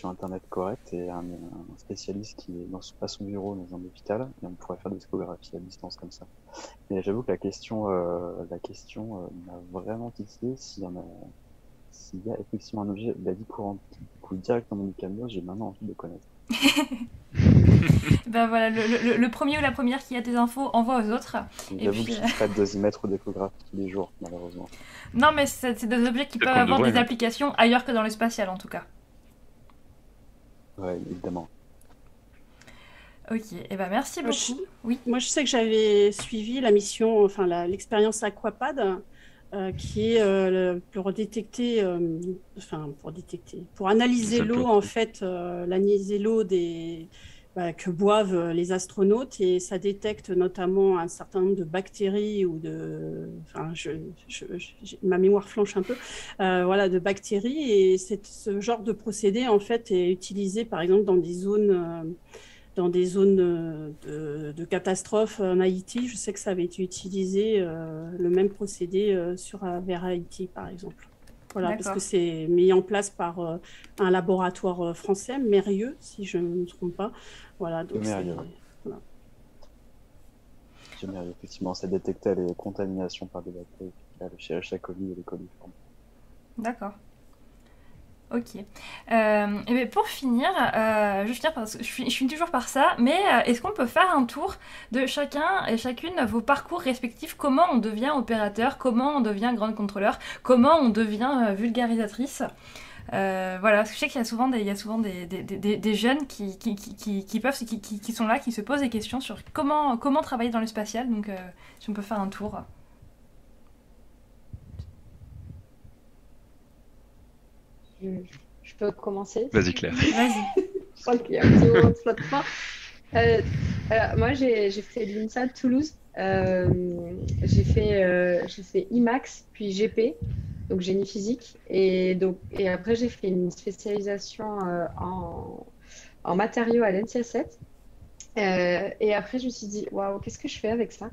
[SPEAKER 2] internet correcte et un spécialiste qui est à son bureau dans un hôpital et on pourrait faire des échographies à distance comme ça. Mais j'avoue que la question m'a vraiment titillé s'il y a effectivement un objet de la vie courante qui coule directement du camion, j'ai maintenant envie de le connaître.
[SPEAKER 1] Ben voilà, le premier ou la première qui a des infos envoie aux autres. Et
[SPEAKER 2] J'avoue que
[SPEAKER 1] puis,
[SPEAKER 2] je ne suis pas de dosimètre d'échographe tous les jours, malheureusement.
[SPEAKER 1] non, mais c'est des objets qui
[SPEAKER 4] Peut-être
[SPEAKER 1] peuvent
[SPEAKER 4] qu'on
[SPEAKER 1] avoir
[SPEAKER 4] devrait,
[SPEAKER 1] des
[SPEAKER 4] hein.
[SPEAKER 1] applications ailleurs que dans le spatial en tout cas.
[SPEAKER 2] Ouais, évidemment.
[SPEAKER 1] Ok, et ben merci
[SPEAKER 5] Moi,
[SPEAKER 1] beaucoup. Oui.
[SPEAKER 5] Moi, je sais que j'avais suivi la mission, enfin l'expérience Aquapad, qui est pour analyser
[SPEAKER 4] Ça peut
[SPEAKER 5] l'eau, en fait, analyser l'eau que boivent les astronautes, et ça détecte notamment un certain nombre de bactéries ou enfin, ma mémoire flanche un peu, voilà, de bactéries, et ce genre de procédé, en fait, est utilisé, par exemple, dans des zones de catastrophe en Haïti. Je sais que ça avait été utilisé, le même procédé vers Haïti, par exemple. Voilà, parce que c'est mis en place par un laboratoire français, Mérieux, si je ne me trompe pas. Voilà, donc
[SPEAKER 2] Mérieux.
[SPEAKER 5] Voilà.
[SPEAKER 2] Effectivement, ça détectait les contaminations par des bactéries, le Escherichia coli et les coliformes.
[SPEAKER 1] D'accord. Ok. Et bien pour finir, je vais finir parce que je finis toujours par ça, mais est-ce qu'on peut faire un tour de chacun et chacune vos parcours respectifs, comment on devient opérateur, comment on devient grande contrôleur, comment on devient vulgarisatrice. Voilà, parce que je sais qu'il y a souvent des jeunes qui sont là, qui se posent des questions sur comment travailler dans le spatial, donc si on peut faire un tour.
[SPEAKER 3] Je peux commencer?
[SPEAKER 4] Vas-y, Claire.
[SPEAKER 1] Vas-y.
[SPEAKER 3] Je crois qu'il y a un petit moment de flottement. Moi, j'ai fait l'INSA de Toulouse. J'ai fait IMAX, puis GP, donc génie physique. Et après, j'ai fait une spécialisation en matériaux à l'NCA7. Et après, je me suis dit, waouh, qu'est-ce que je fais avec ça?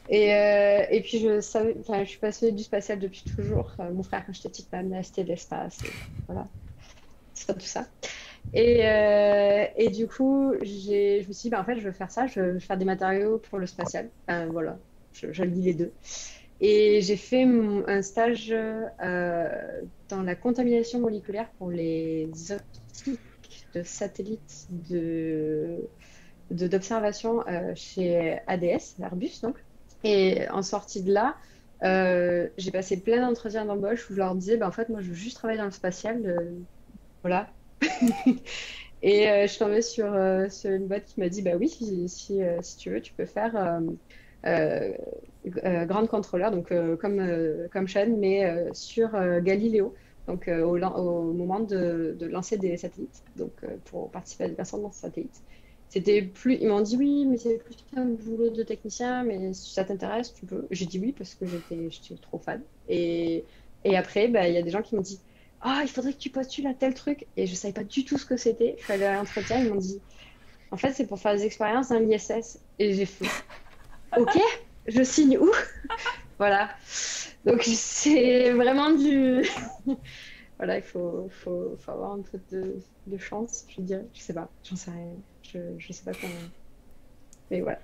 [SPEAKER 3] Et puis, je suis passionnée du spatial depuis toujours. Mon frère, quand j'étais petite, m'a amenée à acheter de l'espace. Et voilà, c'est pas tout ça. Et du coup, je me suis dit, bah, en fait, je veux faire ça, je veux faire des matériaux pour le spatial. Voilà, je lis les deux. Et j'ai fait un stage dans la contamination moléculaire pour les optiques de satellites d'observation chez ADS, Airbus, donc. Et en sortie de là, j'ai passé plein d'entretiens d'embauche où je leur disais, bah, en fait, moi, je veux juste travailler dans le spatial. Voilà. Et je suis tombée sur une boîte qui m'a dit, bah oui, si tu veux, tu peux faire grande contrôleur, donc comme Sean, mais sur Galileo, donc au moment de lancer des satellites, donc pour participer à des personnes dans ce satellite. Ils m'ont dit oui, mais c'est plus qu'un boulot de technicien, mais si ça t'intéresse, tu peux. J'ai dit oui parce que j'étais trop fan. Et après, bah, il y a des gens qui m'ont dit, ah, il faudrait que tu postules à tel truc. Et je savais pas du tout ce que c'était. Je suis allée à l'entretien, ils m'ont dit, en fait, c'est pour faire des expériences dans l'ISS. Et j'ai fait, ok, je signe où? Voilà. Donc, c'est vraiment du. Voilà, il faut avoir un peu de chance, je dirais. Je sais pas, j'en sais rien. Je sais pas comment. Mais voilà.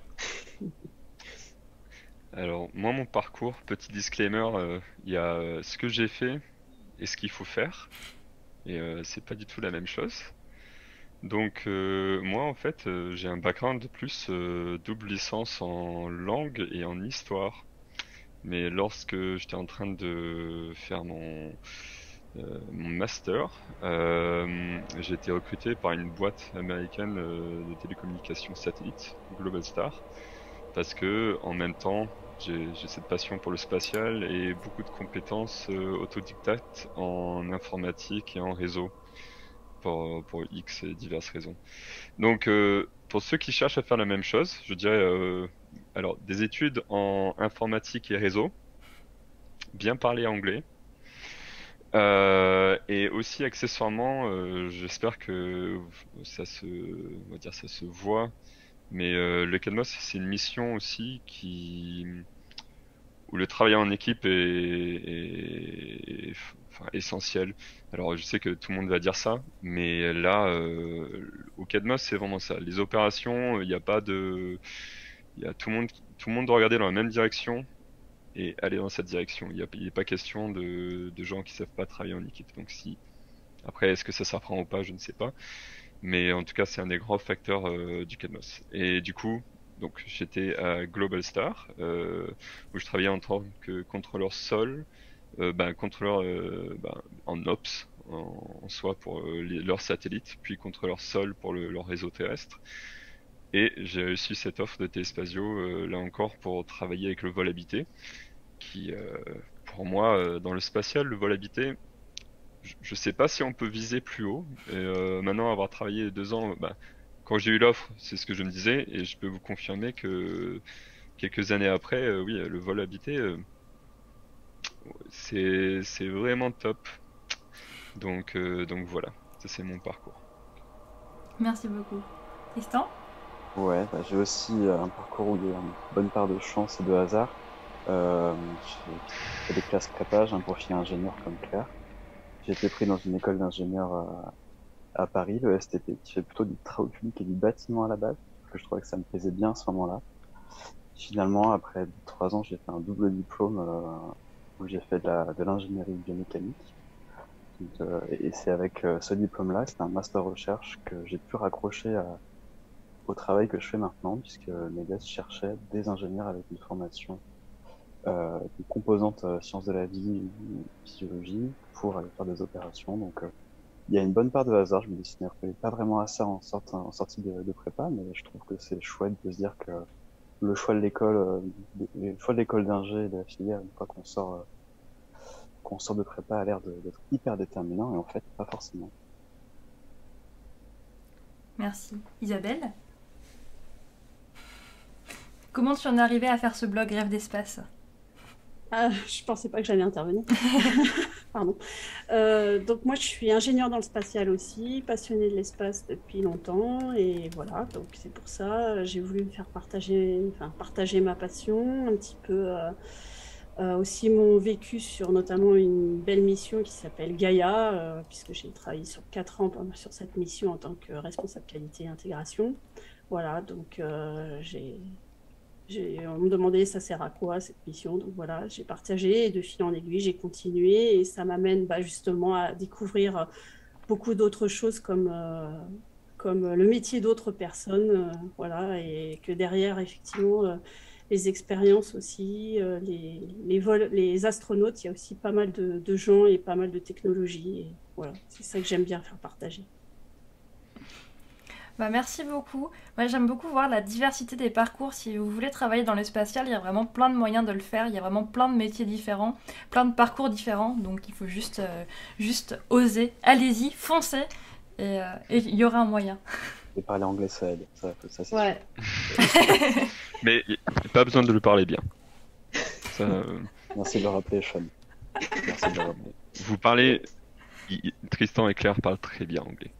[SPEAKER 4] Alors, moi, mon parcours, petit disclaimer, il y a ce que j'ai fait et ce qu'il faut faire. Et c'est pas du tout la même chose. Donc moi en fait j'ai un background de plus double licence en langue et en histoire. Mais lorsque j'étais en train de faire mon master, j'ai été recruté par une boîte américaine de télécommunications satellites, Globalstar, parce que en même temps j'ai cette passion pour le spatial et beaucoup de compétences autodidactes en informatique et en réseau pour X et diverses raisons. Donc pour ceux qui cherchent à faire la même chose, je dirais alors des études en informatique et réseau, bien parler anglais. Et aussi accessoirement, j'espère que on va dire, ça se voit, mais le CADMOS c'est une mission aussi où le travail en équipe enfin, essentiel. Alors je sais que tout le monde va dire ça, mais là au CADMOS c'est vraiment ça. Les opérations, il n'y a pas il y a tout le monde doit regarder dans la même direction et aller dans cette direction. Il n'est pas question de gens qui savent pas travailler en équipe. Donc si après est-ce que ça s'apprend ou pas, je ne sais pas. Mais en tout cas c'est un des grands facteurs du CADMOS. Et du coup donc j'étais à Globalstar où je travaillais en tant que contrôleur sol, contrôleur en ops en soi pour leurs satellites, puis contrôleur sol pour leur réseau terrestre. Et j'ai reçu cette offre de Téléspazio là encore pour travailler avec le vol habité, qui pour moi dans le spatial, le vol habité, je sais pas si on peut viser plus haut. Et maintenant avoir travaillé 2 ans, quand j'ai eu l'offre, c'est ce que je me disais, et je peux vous confirmer que quelques années après, oui, le vol habité, c'est vraiment top. Donc voilà, ça c'est mon parcours.
[SPEAKER 1] Merci beaucoup. Tristan?
[SPEAKER 2] Ouais, j'ai aussi un parcours où il y a une bonne part de chance et de hasard. J'ai fait des classes prépa, j'ai un profil ingénieur comme Claire. J'ai été pris dans une école d'ingénieurs à Paris, le STP, qui fait plutôt du travaux publics et du bâtiment à la base, parce que je trouvais que ça me plaisait bien à ce moment-là. Finalement, après 3 ans, j'ai fait un double diplôme où j'ai fait de l'ingénierie biomécanique. Et c'est avec ce diplôme-là, c'était un master recherche, que j'ai pu raccrocher au travail que je fais maintenant, puisque Méliès cherchait des ingénieurs avec une formation une composante sciences de la vie ou physiologie pour aller faire des opérations. Donc il y a une bonne part de hasard. Je me destinais pas vraiment à ça en sortie de prépa, mais je trouve que c'est chouette de se dire que le choix de l'école d'ingé et de la filière, une fois qu'on sort de prépa, a l'air d'être hyper déterminant, et en fait pas forcément.
[SPEAKER 1] Merci. Isabelle? Comment tu en es arrivée à faire ce blog Rêve d'espace?
[SPEAKER 5] Ah, je pensais pas que j'allais intervenir. Pardon. Donc moi, je suis ingénieure dans le spatial aussi, passionnée de l'espace depuis longtemps, et voilà. Donc c'est pour ça, j'ai voulu me faire partager ma passion, un petit peu aussi mon vécu sur notamment une belle mission qui s'appelle Gaïa, puisque j'ai travaillé sur 4 ans sur cette mission en tant que responsable qualité et intégration. Voilà, donc on me demandait ça sert à quoi cette mission, donc voilà, j'ai partagé et de fil en aiguille, j'ai continué et ça m'amène justement à découvrir beaucoup d'autres choses comme le métier d'autres personnes, voilà, et que derrière, effectivement, les expériences aussi, les vols, les astronautes, il y a aussi pas mal de gens et pas mal de technologies, et voilà, c'est ça que j'aime bien faire partager.
[SPEAKER 1] Merci beaucoup. Moi, j'aime beaucoup voir la diversité des parcours. Si vous voulez travailler dans le spatial, il y a vraiment plein de moyens de le faire. Il y a vraiment plein de métiers différents, plein de parcours différents. Donc, il faut juste oser. Allez-y, foncez. Et il y aura un moyen.
[SPEAKER 2] Et parler anglais, ça aide. Ça c'est
[SPEAKER 3] Ouais.
[SPEAKER 4] Mais il n'y a pas besoin de le parler bien. Ça,
[SPEAKER 2] Merci de le rappeler, Sean. Merci de le rappeler.
[SPEAKER 4] vous parlez... Tristan et Claire parlent très bien anglais.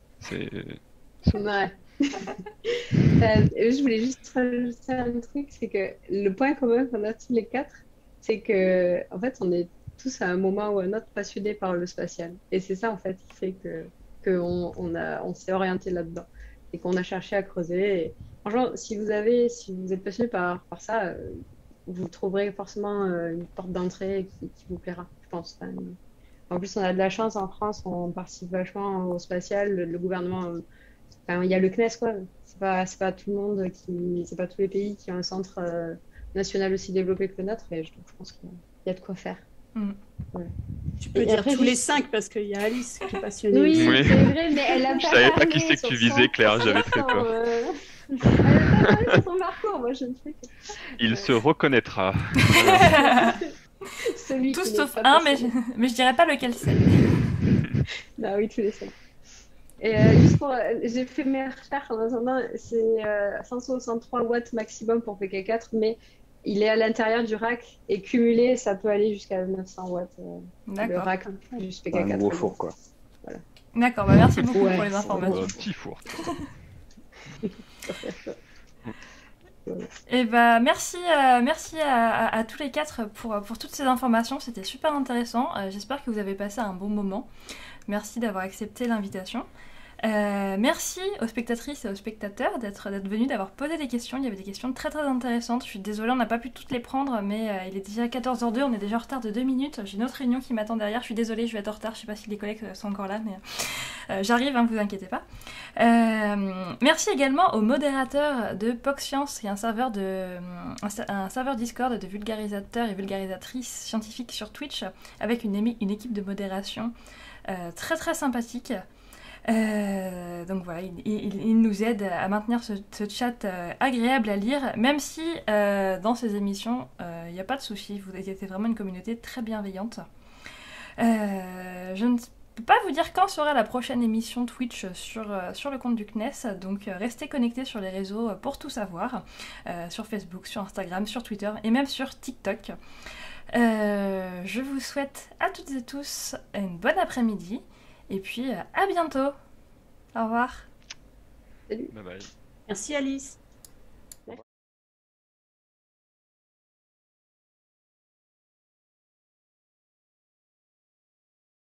[SPEAKER 3] Ouais. Je voulais juste rajouter un truc, c'est que le point commun qu'on a tous les 4, c'est que en fait on est tous à un moment ou à un autre passionnés par le spatial. Et c'est ça en fait qui fait on s'est orienté là-dedans et qu'on a cherché à creuser. Et franchement, si vous êtes passionné par ça, vous trouverez forcément une porte d'entrée qui vous plaira, je pense. Enfin, En plus, on a de la chance en France, on participe vachement au spatial. Le gouvernement, enfin, il y a le CNES, quoi. C'est pas tout le monde c'est pas tous les pays qui ont un centre national aussi développé que le nôtre. Et je pense qu'il y a de quoi faire.
[SPEAKER 5] Ouais. Tu peux
[SPEAKER 3] Et
[SPEAKER 5] dire
[SPEAKER 3] après,
[SPEAKER 5] tous les
[SPEAKER 3] juste-
[SPEAKER 5] 5 parce qu'il y a Alice qui est passionnée.
[SPEAKER 3] Oui,
[SPEAKER 4] Oui.
[SPEAKER 3] c'est vrai, mais elle a
[SPEAKER 4] Je
[SPEAKER 3] pas
[SPEAKER 4] savais pas
[SPEAKER 3] parlé
[SPEAKER 4] qui c'est que
[SPEAKER 3] sur
[SPEAKER 4] tu
[SPEAKER 3] son-
[SPEAKER 4] visais, Claire, j'avais très
[SPEAKER 3] son,
[SPEAKER 4] peur.
[SPEAKER 3] Elle a pas parlé sur son parcours, moi je ne fais que
[SPEAKER 4] Il se reconnaîtra.
[SPEAKER 3] celui
[SPEAKER 1] Tout
[SPEAKER 3] qui n'est
[SPEAKER 1] sauf
[SPEAKER 3] pas
[SPEAKER 1] un, mais
[SPEAKER 3] passionné.
[SPEAKER 1] mais je dirais pas lequel c'est.
[SPEAKER 3] Bah oui, tous les 5. Et juste pour, j'ai fait mes recherches en attendant, c'est 163 watts maximum pour PK4, mais il est à l'intérieur du rack et cumulé, ça peut aller jusqu'à 900 watts. Le
[SPEAKER 1] D'accord.
[SPEAKER 3] rack, juste
[SPEAKER 2] Un
[SPEAKER 3] PK4.
[SPEAKER 2] nouveau four, quoi.
[SPEAKER 1] D'accord, bah merci beaucoup
[SPEAKER 3] Ouais,
[SPEAKER 1] pour les
[SPEAKER 3] c'est
[SPEAKER 1] informations.
[SPEAKER 4] Un petit four.
[SPEAKER 1] Et bah merci, merci à tous les quatre pour toutes ces informations, c'était super intéressant. J'espère que vous avez passé un bon moment. Merci d'avoir accepté l'invitation. Merci aux spectatrices et aux spectateurs d'être venus, d'avoir posé des questions. Il y avait des questions très très intéressantes. Je suis désolée, on n'a pas pu toutes les prendre, mais il est déjà 14h02, on est déjà en retard de 2 minutes. J'ai une autre réunion qui m'attend derrière. Je suis désolée, je vais être en retard. Je sais pas si les collègues sont encore là, mais j'arrive, hein, vous inquiétez pas. Merci également aux modérateurs de POC Science, qui est un serveur Discord de vulgarisateurs et vulgarisatrices scientifiques sur Twitch, avec une équipe de modération très très sympathique. Donc voilà, il nous aide à maintenir ce chat agréable à lire, même si dans ces émissions, il n'y a pas de souci, vous êtes vraiment une communauté très bienveillante. Je ne peux pas vous dire quand sera la prochaine émission Twitch sur le compte du CNES, donc restez connectés sur les réseaux pour tout savoir, sur Facebook, sur Instagram, sur Twitter et même sur TikTok. Je vous souhaite à toutes et tous une bonne après-midi. Et puis, à bientôt. Au revoir.
[SPEAKER 3] Salut.
[SPEAKER 4] Bye bye.
[SPEAKER 5] Merci Alice.